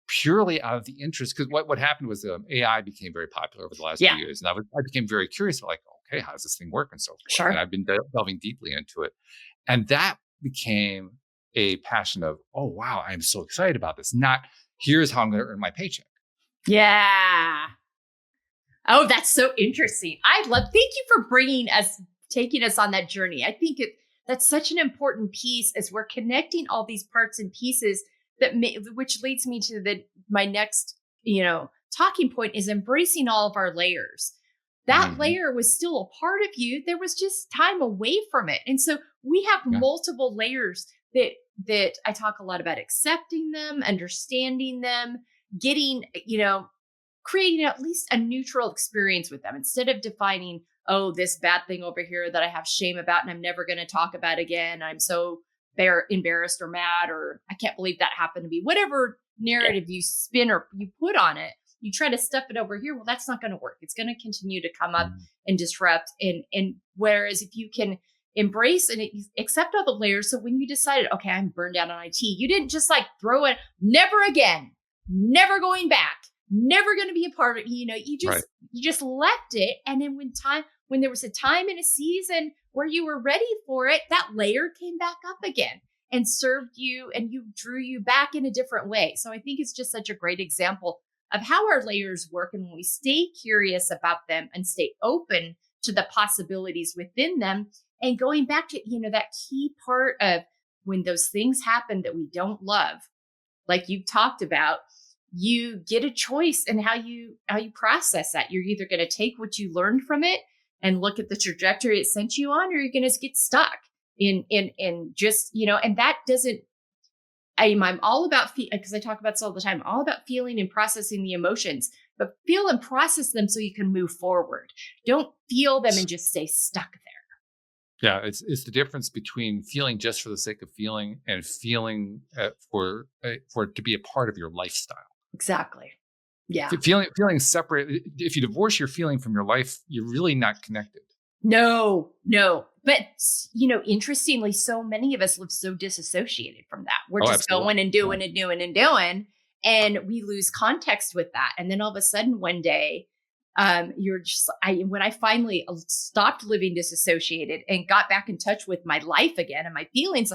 purely out of the interest because what happened was AI became very popular over the last few years. And I became very curious, like, okay, how does this thing work and so forth? Sure. And I've been delving deeply into it. And that became a passion of, oh, wow, I'm so excited about this. Not here's how I'm going to earn my paycheck. Yeah. Oh, that's so interesting. Thank you for taking us on that journey. I think that's such an important piece as we're connecting all these parts and pieces which leads me to my next, talking point is embracing all of our layers. That layer was still a part of you. There was just time away from it. And so we have multiple layers that I talk a lot about accepting them, understanding them, getting, creating at least a neutral experience with them instead of defining, oh, this bad thing over here that I have shame about and I'm never going to talk about again. I'm so embarrassed or mad, or I can't believe that happened to me. Whatever narrative you spin or you put on it, you try to stuff it over here. Well, that's not going to work. It's going to continue to come up and disrupt. And whereas if you can embrace and accept all the layers. So when you decided, okay, I'm burned out on IT, you didn't just like throw it, never again, never going back, never going to be a part of it. You just left it. And then when there was a time and a season where you were ready for it, that layer came back up again and served you, and you drew you back in a different way. So I think it's just such a great example of how our layers work. And when we stay curious about them and stay open to the possibilities within them, and going back to, that key part of when those things happen that we don't love, like you've talked about, you get a choice in how you process that. You're either going to take what you learned from it and look at the trajectory it sent you on, or you're going to get stuck in just, and that doesn't, I'm all about, because I talk about this all the time, all about feeling and processing the emotions, but feel and process them so you can move forward. Don't feel them and just stay stuck there. Yeah, it's the difference between feeling just for the sake of feeling and feeling for it to be a part of your lifestyle. Exactly. Yeah. Feeling separate. If you divorce your feeling from your life, you're really not connected. No. But, interestingly, so many of us live so disassociated from that. We're just going and doing and doing and doing. And we lose context with that. And then all of a sudden one day, when I finally stopped living disassociated and got back in touch with my life again and my feelings,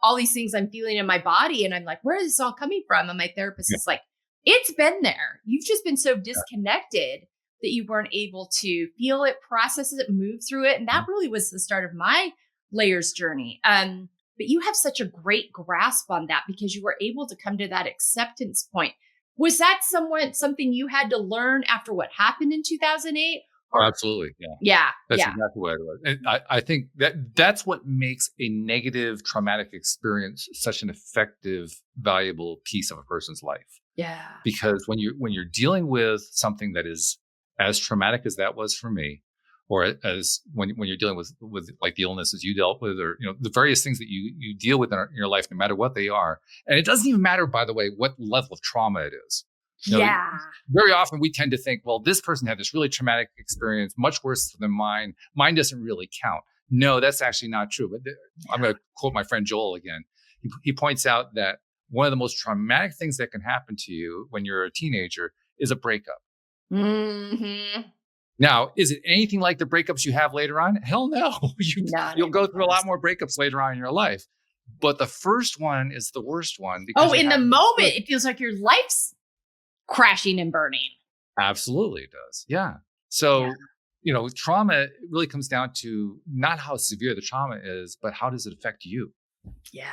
all these things I'm feeling in my body. And I'm like, where is this all coming from? And my therapist is like, it's been there. You've just been so disconnected that you weren't able to feel it, process it, move through it. And that really was the start of my layers journey. But you have such a great grasp on that because you were able to come to that acceptance point. Was that something you had to learn after what happened in 2008? Oh, absolutely. Yeah. That's exactly what it was. And I think that's what makes a negative traumatic experience such an effective, valuable piece of a person's life. Yeah. Because when you're dealing with something that is as traumatic as that was for me, or as when you're dealing with like the illnesses you dealt with, or the various things that you deal with in your life, no matter what they are, and it doesn't even matter, by the way, what level of trauma it is. Very often we tend to think, well, this person had this really traumatic experience, much worse than mine. Mine doesn't really count. No, that's actually not true. But I'm going to quote my friend Joel again. He points out that one of the most traumatic things that can happen to you when you're a teenager is a breakup. Mm-hmm. Now, is it anything like the breakups you have later on? Hell no. You'll go through a lot more breakups later on in your life. But the first one is the worst one. In the moment, it feels like your life's crashing and burning. Absolutely, it does. Yeah. So, trauma really comes down to not how severe the trauma is, but how does it affect you? Yeah.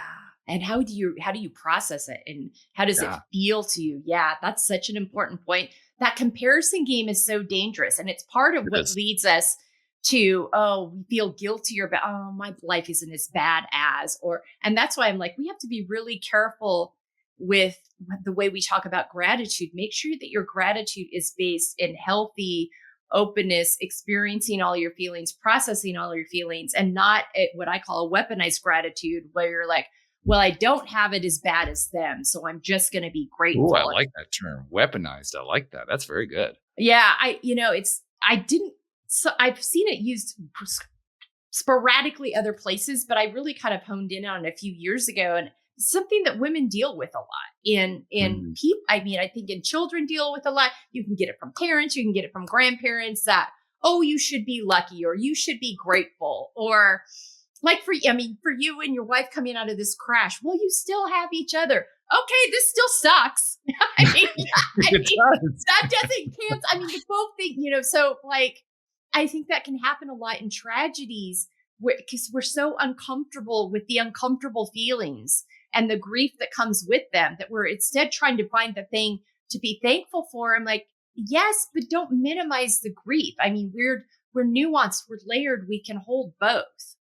And how do you process it, and how does it feel to you? Yeah, that's such an important point. That comparison game is so dangerous, and it's part of what leads us to, we feel guilty or my life isn't as bad as, and that's why I'm like, we have to be really careful with the way we talk about gratitude. Make sure that your gratitude is based in healthy openness, experiencing all your feelings, processing all your feelings, and not what I call a weaponized gratitude, where you're like, well, I don't have it as bad as them, so I'm just going to be grateful. Ooh, I like that term, weaponized. I like that. That's very good. Yeah, I've seen it used sporadically other places, but I really kind of honed in on it a few years ago, and it's something that women deal with a lot. People, I think in children deal with a lot. You can get it from parents, you can get it from grandparents that oh, you should be lucky, or you should be grateful, or like for you and your wife coming out of this crash, well, you still have each other. Okay, this still sucks. That doesn't cancel. The both thing, so like, I think that can happen a lot in tragedies because we're so uncomfortable with the uncomfortable feelings and the grief that comes with them, that we're instead trying to find the thing to be thankful for. I'm like, yes, but don't minimize the grief. We're nuanced, we're layered, we can hold both.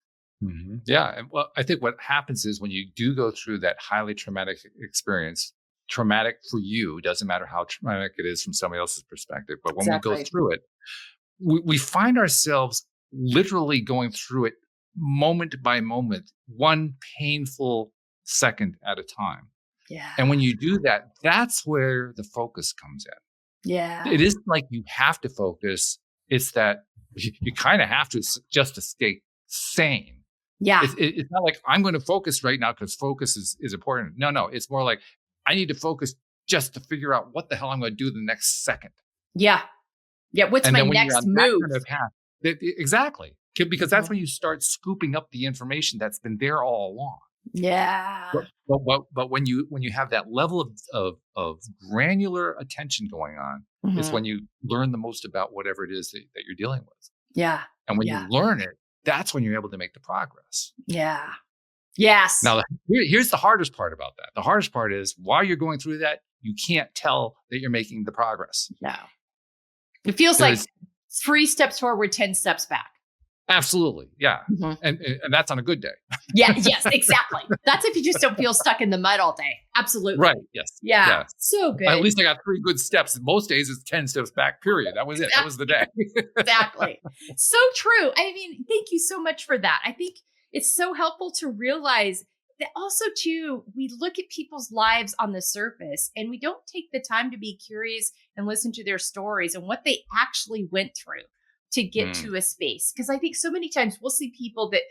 Mm-hmm. Yeah. And well, I think what happens is when you do go through that highly traumatic experience, traumatic for you, doesn't matter how traumatic it is from somebody else's perspective, but when we go through it, we find ourselves literally going through it moment by moment, one painful second at a time. Yeah. And when you do that, that's where the focus comes in. Yeah. It isn't like you have to focus. It's that you kind of have to just to stay sane. Yeah. It's not like I'm going to focus right now because focus is important. No. It's more like I need to focus just to figure out what the hell I'm going to do the next second. Yeah. Yeah. What's my next move? Kind of path, exactly. Because that's when you start scooping up the information that's been there all along. Yeah. But when you have that level of granular attention going on, it's when you learn the most about whatever it is that you're dealing with. Yeah. And when you learn it, that's when you're able to make the progress. Yeah. Yes. Now, here's the hardest part about that. The hardest part is while you're going through that, you can't tell that you're making the progress. No. It feels like 3 steps forward, 10 steps back. Absolutely. Yeah. Mm-hmm. And that's on a good day. Yeah. Yes, exactly. That's if you just don't feel stuck in the mud all day. Absolutely. Right. Yes. Yeah. So good. At least I got 3 good steps. Most days it's 10 steps back, period. That was it. That was the day. Exactly. So true. Thank you so much for that. I think it's so helpful to realize that also too, we look at people's lives on the surface and we don't take the time to be curious and listen to their stories and what they actually went through to get to a space. Because I think so many times we'll see people that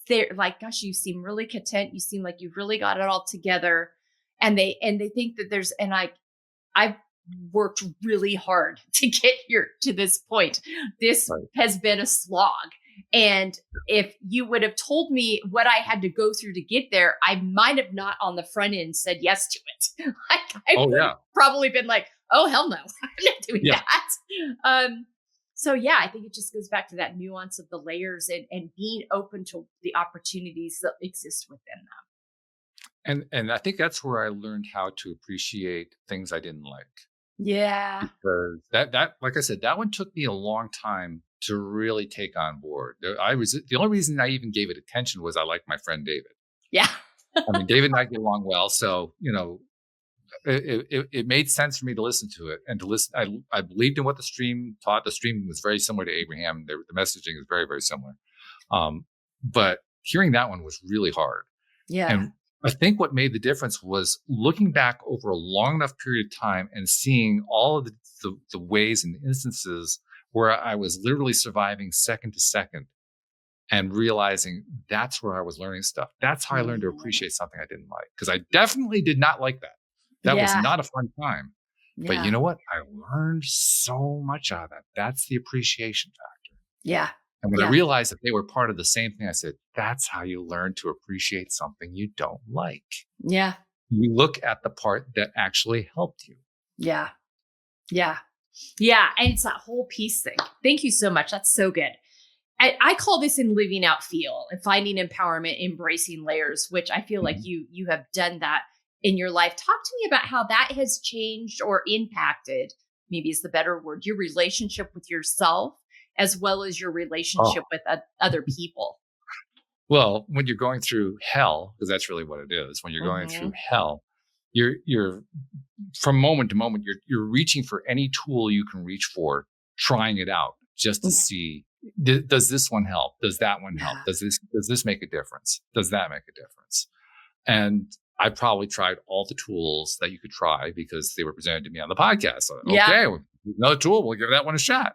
they're like, gosh, you seem really content. You seem like you've really got it all together. And they think that I've worked really hard to get here to this point. This has been a slog. And if you would have told me what I had to go through to get there, I might have not on the front end said yes to it. I would have probably been like, oh, hell no, I'm not doing that. So yeah, I think it just goes back to that nuance of the layers and being open to the opportunities that exist within them. And I think that's where I learned how to appreciate things I didn't like. Yeah. Because that like I said, that one took me a long time to really take on board. The only reason I even gave it attention was I liked my friend David. Yeah. David and I get along well. So, it made sense for me to listen to it and to listen. I believed in what the stream taught. The stream was very similar to Abraham. The messaging is very, very similar. But hearing that one was really hard. Yeah. And I think what made the difference was looking back over a long enough period of time and seeing all of the ways and instances where I was literally surviving second to second and realizing that's where I was learning stuff. That's how I learned to appreciate something I didn't like, because I definitely did not like that. That was not a fun time. Yeah. But you know what? I learned so much out of that. That's the appreciation factor. Yeah. And when I realized that they were part of the same thing, I said, that's how you learn to appreciate something you don't like. Yeah. You look at the part that actually helped you. Yeah. Yeah. Yeah. And it's that whole piece thing. Thank you so much. That's so good. I call this in living out feel and finding empowerment, embracing layers, which I feel like you have done that in your life. Talk to me about how that has changed or impacted, maybe is the better word, your relationship with yourself, as well as your relationship with other people. Well, when you're going through hell, because that's really what it is, when you're going through hell, you're from moment to moment, you're reaching for any tool you can reach for, trying it out just to see, does this one help? Does that one help? Does this make a difference? Does that make a difference? And I probably tried all the tools that you could try because they were presented to me on the podcast. So, okay, another tool, we'll give that one a shot.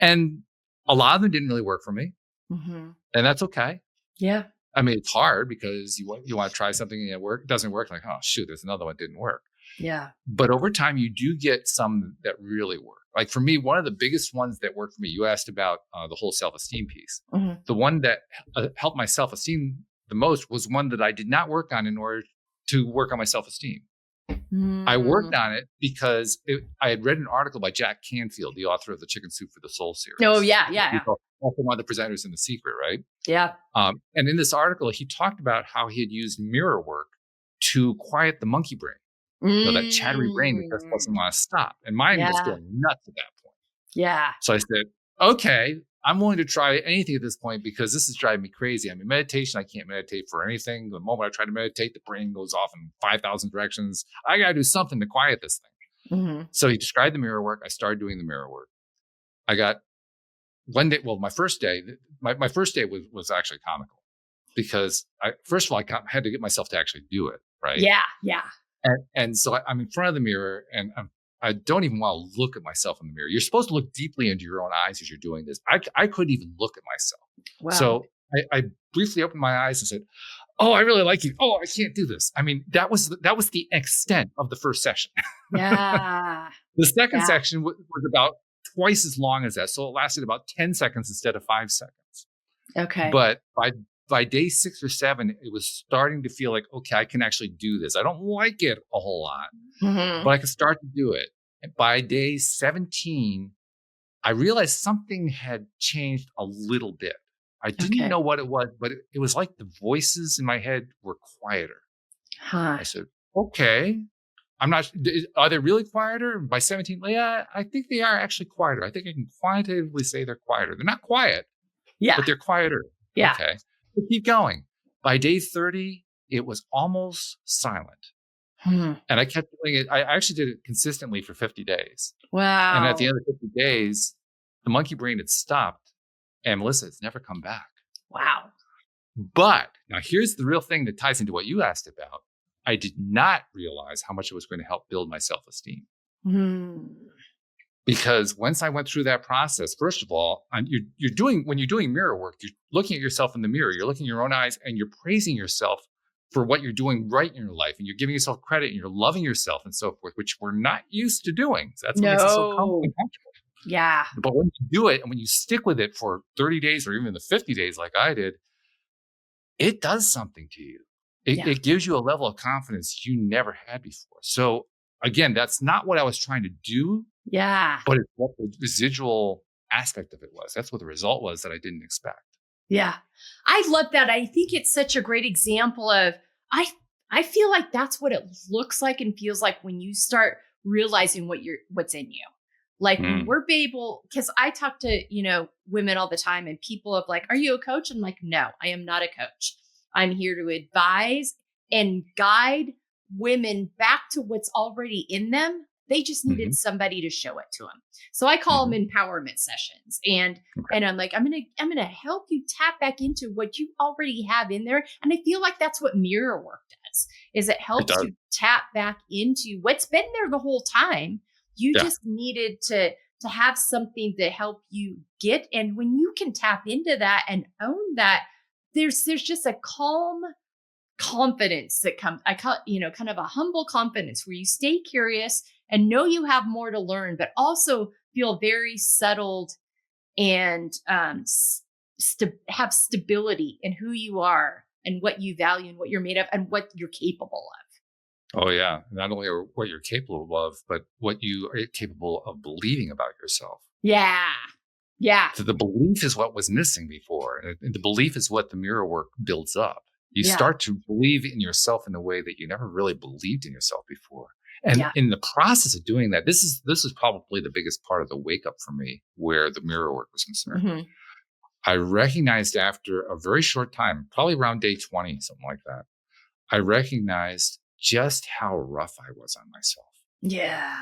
And a lot of them didn't really work for me. And that's okay. Yeah. I mean, it's hard because you want to try something and it doesn't work. Like, oh, shoot, there's another one that didn't work. Yeah. But over time, you do get some that really work. Like for me, one of the biggest ones that worked for me, you asked about the whole self-esteem piece. Mm-hmm. The one that helped my self-esteem the most was one that I did not work on in order to work on my self-esteem. Mm-hmm. I worked on it because I had read an article by Jack Canfield, the author of the Chicken Soup for the Soul series. Oh, yeah. Also one of the presenters in The Secret, right? Yeah. And in this article, he talked about how he had used mirror work to quiet the monkey brain. That chattery brain that just doesn't want to stop. And mine was going nuts at that point. Yeah. So I said, okay, I'm willing to try anything at this point because this is driving me crazy. I mean, meditation, I can't meditate for anything. The moment I try to meditate, the brain goes off in 5,000 directions. I got to do something to quiet this thing. Mm-hmm. So he described the mirror work. I started doing the mirror work. I got one day, well, my first day was actually comical because first of all, I had to get myself to actually do it, right? Yeah. And so I'm in front of the mirror and I don't even want to look at myself in the mirror. You're supposed to look deeply into your own eyes as you're doing this. I couldn't even look at myself. Wow. So I briefly opened my eyes and said, oh, I really like you. Oh, I can't do this. I mean, that was the extent of the first session. Yeah. The second section was about twice as long as that. So it lasted about 10 seconds instead of 5 seconds. Okay. But by day 6 or 7, it was starting to feel like, okay, I can actually do this. I don't like it a whole lot, but I can start to do it. And by day 17, I realized something had changed a little bit. I didn't know what it was, but it was like the voices in my head were quieter. Huh. I said, okay, are they really quieter? By 17, yeah, I think they are actually quieter. I think I can quantitatively say they're quieter. They're not quiet, but they're quieter. Yeah. Okay. But keep going. By day 30, it was almost silent. And I kept doing it. I actually did it consistently for 50 days. Wow. And at the end of 50 days, the monkey brain had stopped. And Melissa, it's never come back. Wow. But now here's the real thing that ties into what you asked about. I did not realize how much it was going to help build my self-esteem. Because once I went through that process, first of all, when you're doing mirror work, you're looking at yourself in the mirror, you're looking in your own eyes and you're praising yourself for what you're doing right in your life. And you're giving yourself credit and you're loving yourself and so forth, which we're not used to doing. So that's what makes it so comfortable. Yeah. But when you do it and when you stick with it for 30 days or even the 50 days like I did, it does something to you. It gives you a level of confidence you never had before. So again, that's not what I was trying to do. Yeah. But it's what the residual aspect of it was. That's what the result was that I didn't expect. Yeah. I love that. I think it's such a great example of, I feel like that's what it looks like and feels like when you start realizing what's in you. Like when we're able, because I talk to, women all the time and people are like, are you a coach? I'm like, no, I am not a coach. I'm here to advise and guide women back to what's already in them. They just needed somebody to show it to them. So I call them empowerment sessions. And I'm like, I'm going to help you tap back into what you already have in there. And I feel like that's what mirror work does, is it helps you tap back into what's been there the whole time. You just needed to have something to help you get. And when you can tap into that and own that, there's just a calm confidence that comes. I call it, kind of a humble confidence where you stay curious and know you have more to learn, but also feel very settled and have stability in who you are and what you value and what you're made of and what you're capable of. Oh, yeah. Not only what you're capable of, but what you are capable of believing about yourself. Yeah. Yeah. So the belief is what was missing before. And the belief is what the mirror work builds up. You start to believe in yourself in a way that you never really believed in yourself before. And in the process of doing that, this is probably the biggest part of the wake up for me, where the mirror work was concerned. I recognized after a very short time, probably around day 20, something like that, I recognized just how rough I was on myself. Yeah.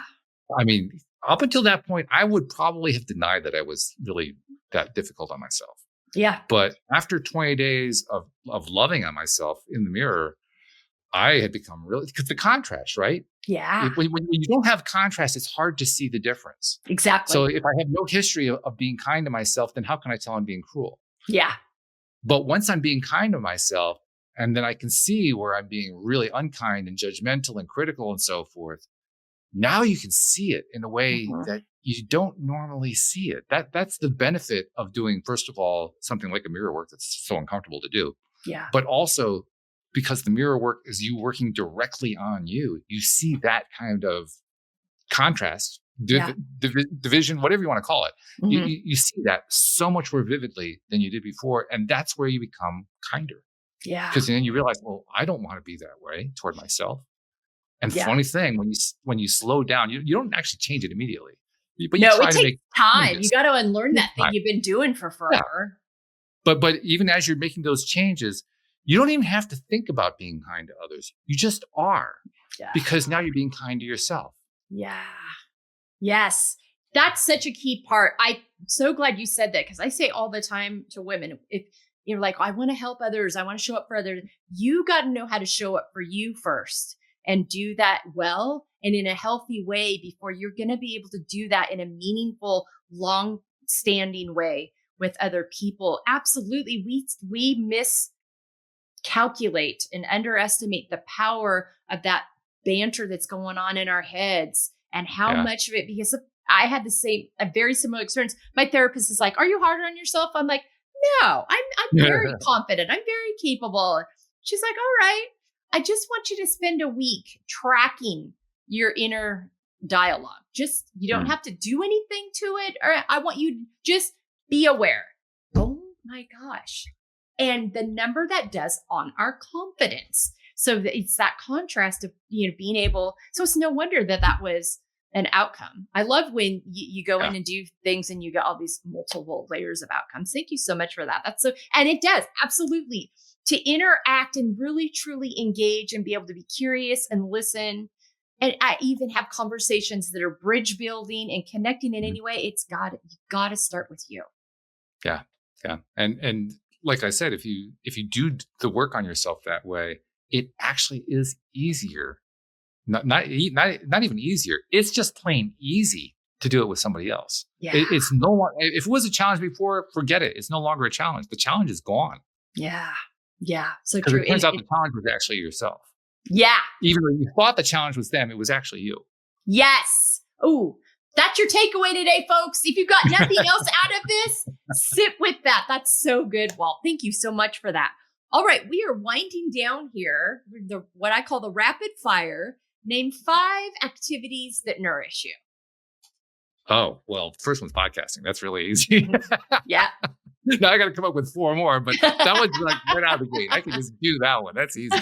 I mean, up until that point, I would probably have denied that I was really that difficult on myself. Yeah. But after 20 days of loving on myself in the mirror, I had become really, because the contrast, right? Yeah. When you don't have contrast, it's hard to see the difference. Exactly. So if I have no history of being kind to myself, then how can I tell I'm being cruel? Yeah. But once I'm being kind to myself, and then I can see where I'm being really unkind and judgmental and critical and so forth. Now you can see it in a way that you don't normally see it. That's the benefit of doing, first of all, something like a mirror work that's so uncomfortable to do. Yeah. But also because the mirror work is you working directly on you. You see that kind of contrast, division, whatever you want to call it. You see that so much more vividly than you did before. And that's where you become kinder. Yeah. Because then you realize, well, I don't want to be that way toward myself. And funny thing, when you slow down, you don't actually change it immediately. But you try it to takes time. You got to unlearn that thing you've been doing for forever. Yeah. But even as you're making those changes, you don't even have to think about being kind to others. You just are. Yeah. Because now you're being kind to yourself. Yeah. Yes. That's such a key part. I'm so glad you said that, because I say all the time to women, if you're like, I want to help others, I want to show up for others, you got to know how to show up for you first and do that well and in a healthy way before you're going to be able to do that in a meaningful, long-standing way with other people. Absolutely. We miscalculate and underestimate the power of that banter that's going on in our heads and how much of it, because I had a very similar experience. My therapist is like, are you harder on yourself? I'm like, no, I'm very confident. I'm very capable. She's like, all right, I just want you to spend a week tracking your inner dialogue. Just, you don't have to do anything to it. Or I want you to just be aware. Oh my gosh. And the number that does on our confidence. So it's that contrast of, being able, so it's no wonder that was an outcome. I love when you go in and do things and you get all these multiple layers of outcomes. Thank you so much for that. And it does absolutely, to interact and really truly engage and be able to be curious and listen. And I even have conversations that are bridge building and connecting in any way. You got to start with you. Yeah. Yeah. And like I said, if you do the work on yourself that way, it actually is easier. Not even easier. It's just plain easy to do it with somebody else. Yeah. It's no longer, if it was a challenge before, forget it. It's no longer a challenge. The challenge is gone. Yeah. Yeah. So because true. It turns out the challenge was actually yourself. Yeah. Even though you thought the challenge was them, it was actually you. Yes. Oh, that's your takeaway today, folks. If you've got nothing else out of this, sit with that. That's so good, Walt. Thank you so much for that. All right. We are winding down here. What I call the rapid fire. Name 5 activities that nourish you. Oh, well, first one's podcasting. That's really easy. Yeah. Now I got to come up with 4 more, but that one's like right out of the gate. I can just do that one. That's easy.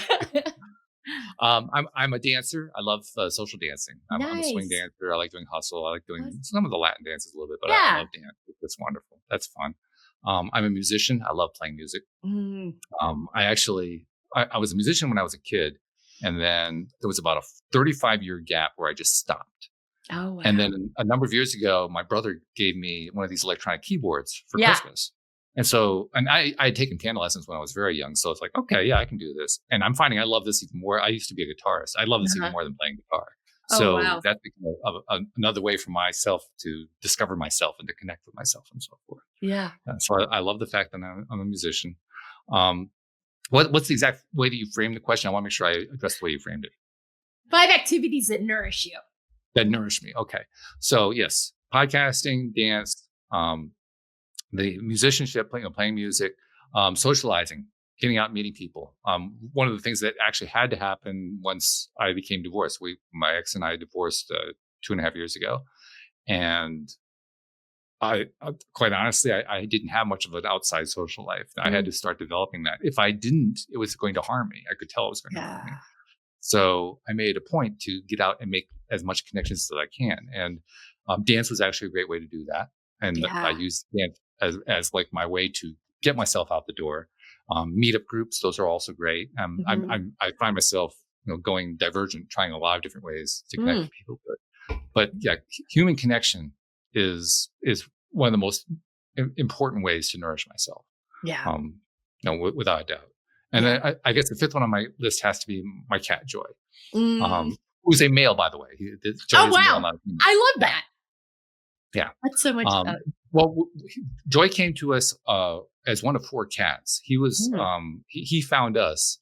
I'm a dancer. I love social dancing. I'm a swing dancer. I like doing hustle. I like doing some of the Latin dances a little bit, but I love dance. It's wonderful. That's fun. I'm a musician. I love playing music. I was a musician when I was a kid. And then there was about a 35-year gap where I just stopped. Oh, wow. And then a number of years ago, my brother gave me one of these electronic keyboards for Christmas. And so, I had taken piano lessons when I was very young. So it's like, okay, yeah, I can do this. And I'm finding I love this even more. I used to be a guitarist. I love this even more than playing guitar. So that's another way for myself to discover myself and to connect with myself and so forth. Yeah. So I love the fact that I'm a musician. What's the exact way that you framed the question? I want to make sure I address the way you framed it. 5 activities that nourish you. That nourish me. Okay. So yes, podcasting, dance, the musicianship, playing music, socializing, getting out and meeting people. One of the things that actually had to happen once I became divorced, my ex and I divorced 2.5 years ago. And I quite honestly, I didn't have much of an outside social life. I had to start developing that. If I didn't, it was going to harm me. I could tell it was going to harm me. So I made a point to get out and make as much connections as I can. And dance was actually a great way to do that. And I used dance as like my way to get myself out the door. Meetup groups, those are also great. I find myself going divergent, trying a lot of different ways to connect with people. But yeah, human connection is one of the most important ways to nourish myself. Yeah. Without a doubt. And then I guess the 5th one on my list has to be my cat, Joy. Who's a male, by the way. Joy wow. I love that. Yeah. That's so much fun. Well, Joy came to us as one of 4 cats. He was he found us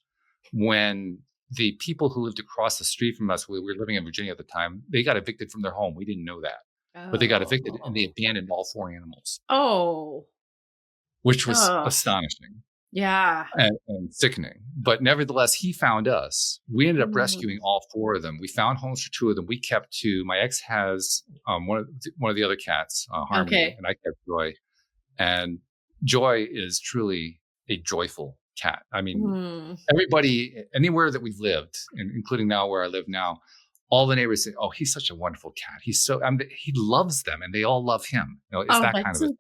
when the people who lived across the street from us, we were living in Virginia at the time, they got evicted from their home. We didn't know that, but they got evicted and they abandoned all 4 animals, Oh. which was Oh. astonishing. Yeah. And sickening. But nevertheless, he found us. We ended up rescuing all 4 of them. We found homes for 2 of them. We kept 2. My ex has one of the other cats, Harmony, and I kept Joy. And Joy is truly a joyful cat. I mean, everybody, anywhere that we've lived, including now where I live now, all the neighbors say, "Oh, he's such a wonderful cat. He's so," he loves them, and they all love him. It's that kind of a thing.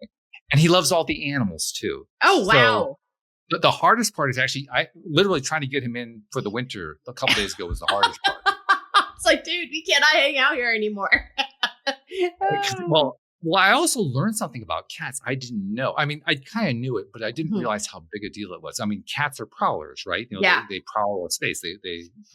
And he loves all the animals too. Oh, wow. So, the hardest part is actually, I literally trying to get him in for the winter a couple days ago was the hardest part. It's like, dude, we cannot hang out here anymore. Well, I also learned something about cats I didn't know. I mean, I kind of knew it, but I didn't realize how big a deal it was. I mean, cats are prowlers, right? They prowl a space.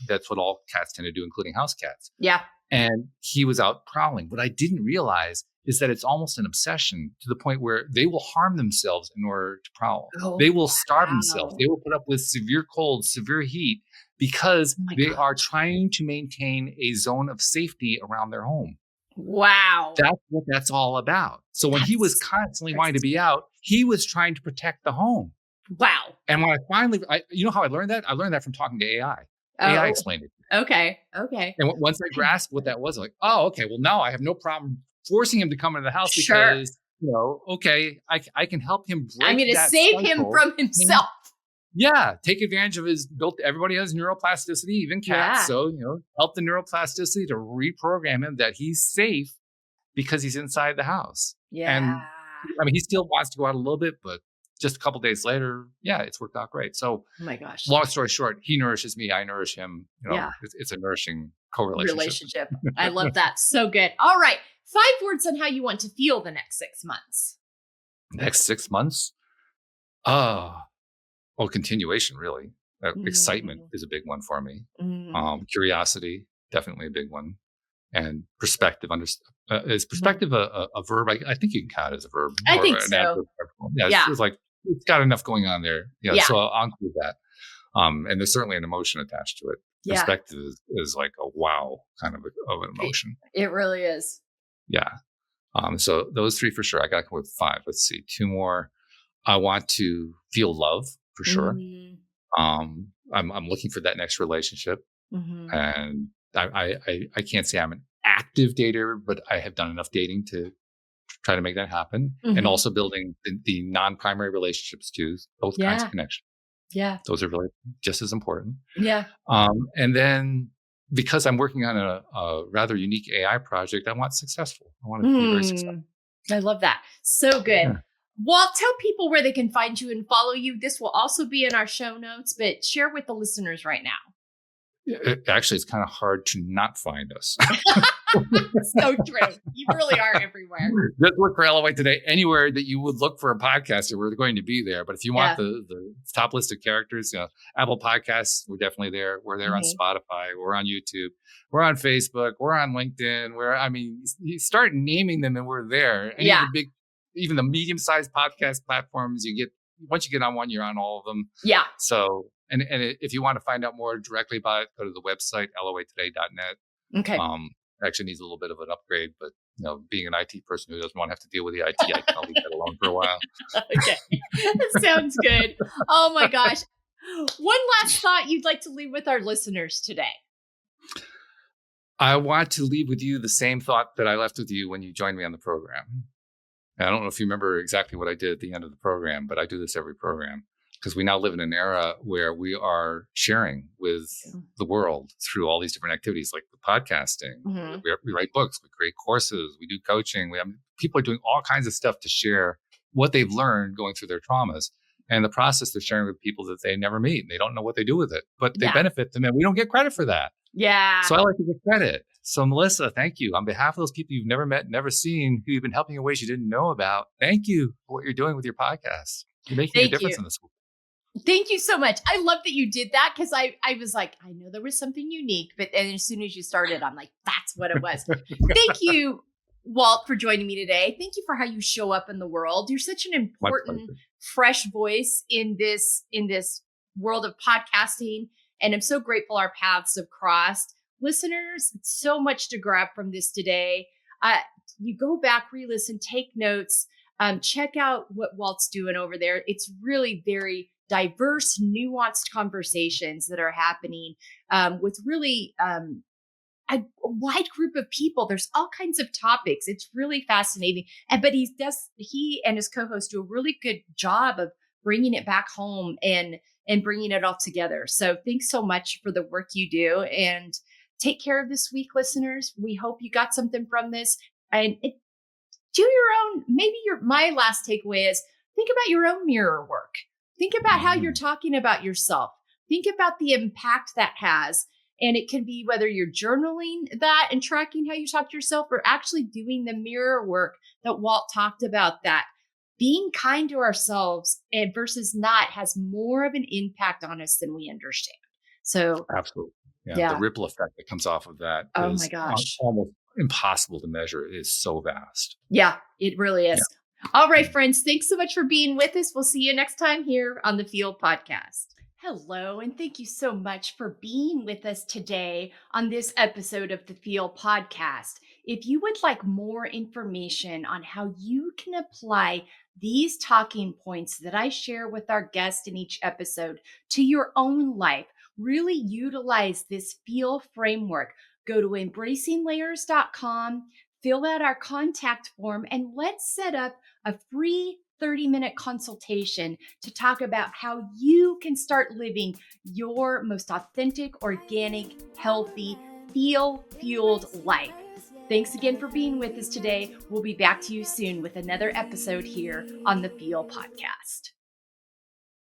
That's what all cats tend to do, including house cats. Yeah. And he was out prowling. What I didn't realize is that it's almost an obsession to the point where they will harm themselves in order to prowl. Oh, they will starve themselves. They will put up with severe cold, severe heat, because they are trying to maintain a zone of safety around their home. Wow. That's what that's all about. So when he was constantly wanting to be out, he was trying to protect the home. Wow. And when I finally, you know how I learned that? I learned that from talking to AI. AI explained it. Okay. And once I grasped what that was, I'm like, oh, okay, well, now I have no problem forcing him to come into the house because, I can help him break I'm going to save him from himself. Yeah, take advantage of everybody has neuroplasticity, even cats. So, help the neuroplasticity to reprogram him that he's safe because he's inside the house. Yeah. And I mean, he still wants to go out a little bit, but just a couple of days later, it's worked out great. So, oh my gosh. Long story short, he nourishes me, I nourish him. It's a nourishing co-relationship. I love that. So good. All right. 5 words on how you want to feel the next 6 months. Next 6 months? Continuation, really. Excitement is a big one for me. Curiosity, definitely a big one. And perspective. Is perspective a verb? I think you can count it as a verb. I think so. It's got enough going on there. So I'll include that. And there's certainly an emotion attached to it. Perspective is like a wow kind of an emotion. It really is. Yeah. So those 3 for sure. I got to come with 5. Let's see. 2 more. I want to feel love for sure. I'm looking for that next relationship, and I can't say I'm an active dater, but I have done enough dating to try to make that happen, and also building the non-primary relationships too. Both kinds of connection. Yeah, those are really just as important. Yeah. And then because I'm working on a rather unique AI project, I want successful. I want to be very successful. I love that. So good. Yeah. Walt, tell people where they can find you and follow you. This will also be in our show notes, but share with the listeners right now. Actually, it's kind of hard to not find us. So true. You really are everywhere. Just look for LOA Today. Anywhere that you would look for a podcaster, we're going to be there. But if you want the top list of characters, Apple Podcasts, we're definitely there. We're there on Spotify. We're on YouTube. We're on Facebook. We're on LinkedIn. You start naming them and we're there. Even the medium-sized podcast platforms, once you get on one, you're on all of them. Yeah. So, and if you want to find out more directly about it, go to the website, loatoday.net. Okay. Actually needs a little bit of an upgrade, but being an IT person who doesn't want to have to deal with the IT, I can leave that alone for a while. Okay. That sounds good. Oh my gosh. One last thought you'd like to leave with our listeners today. I want to leave with you the same thought that I left with you when you joined me on the program. I don't know if you remember exactly what I did at the end of the program, but I do this every program because we now live in an era where we are sharing with the world through all these different activities like the podcasting. We write books, we create courses, we do coaching. People are doing all kinds of stuff to share what they've learned going through their traumas. And the process they're sharing with people that they never meet. And they don't know what they do with it, but they benefit them. And we don't get credit for that. Yeah. So I like to get credit. So Melissa, thank you. On behalf of those people you've never met, never seen, who you've been helping in ways you didn't know about, thank you for what you're doing with your podcast. You're making a difference in this world. Thank you so much. I love that you did that because I was like, I know there was something unique, but then as soon as you started, I'm like, that's what it was. Thank you, Walt, for joining me today. Thank you for how you show up in the world. You're such an important, fresh voice in this world of podcasting And I'm so grateful our paths have crossed. Listeners, so much to grab from this today. You go back, re-listen, take notes, check out what Walt's doing over there. It's really very diverse, nuanced conversations that are happening with really a wide group of people. There's all kinds of topics. It's really fascinating. But he and his co-host do a really good job of bringing it back home and bringing it all together. So thanks so much for the work you do, and take care of this week, listeners. We hope you got something from this, and do your own. My last takeaway is think about your own mirror work. Think about how you're talking about yourself. Think about the impact that has. And it can be whether you're journaling that and tracking how you talk to yourself, or actually doing the mirror work that Walt talked about, that being kind to ourselves and versus not has more of an impact on us than we understand. So absolutely. Yeah. The ripple effect that comes off of that oh is my gosh, almost impossible to measure. It is so vast. Yeah, it really is. Yeah. All right, friends. Thanks so much for being with us. We'll see you next time here on the F.E.E.L Podcast. Hello, and thank you so much for being with us today on this episode of the F.E.E.L Podcast. If you would like more information on how you can apply these talking points that I share with our guests in each episode to your own life, really utilize this F.E.E.L framework, go to embracinglayers.com, fill out our contact form, and let's set up a free 30-minute consultation to talk about how you can start living your most authentic, organic, healthy, F.E.E.L-fueled life. Thanks again for being with us today. We'll be back to you soon with another episode here on the F.E.E.L Podcast.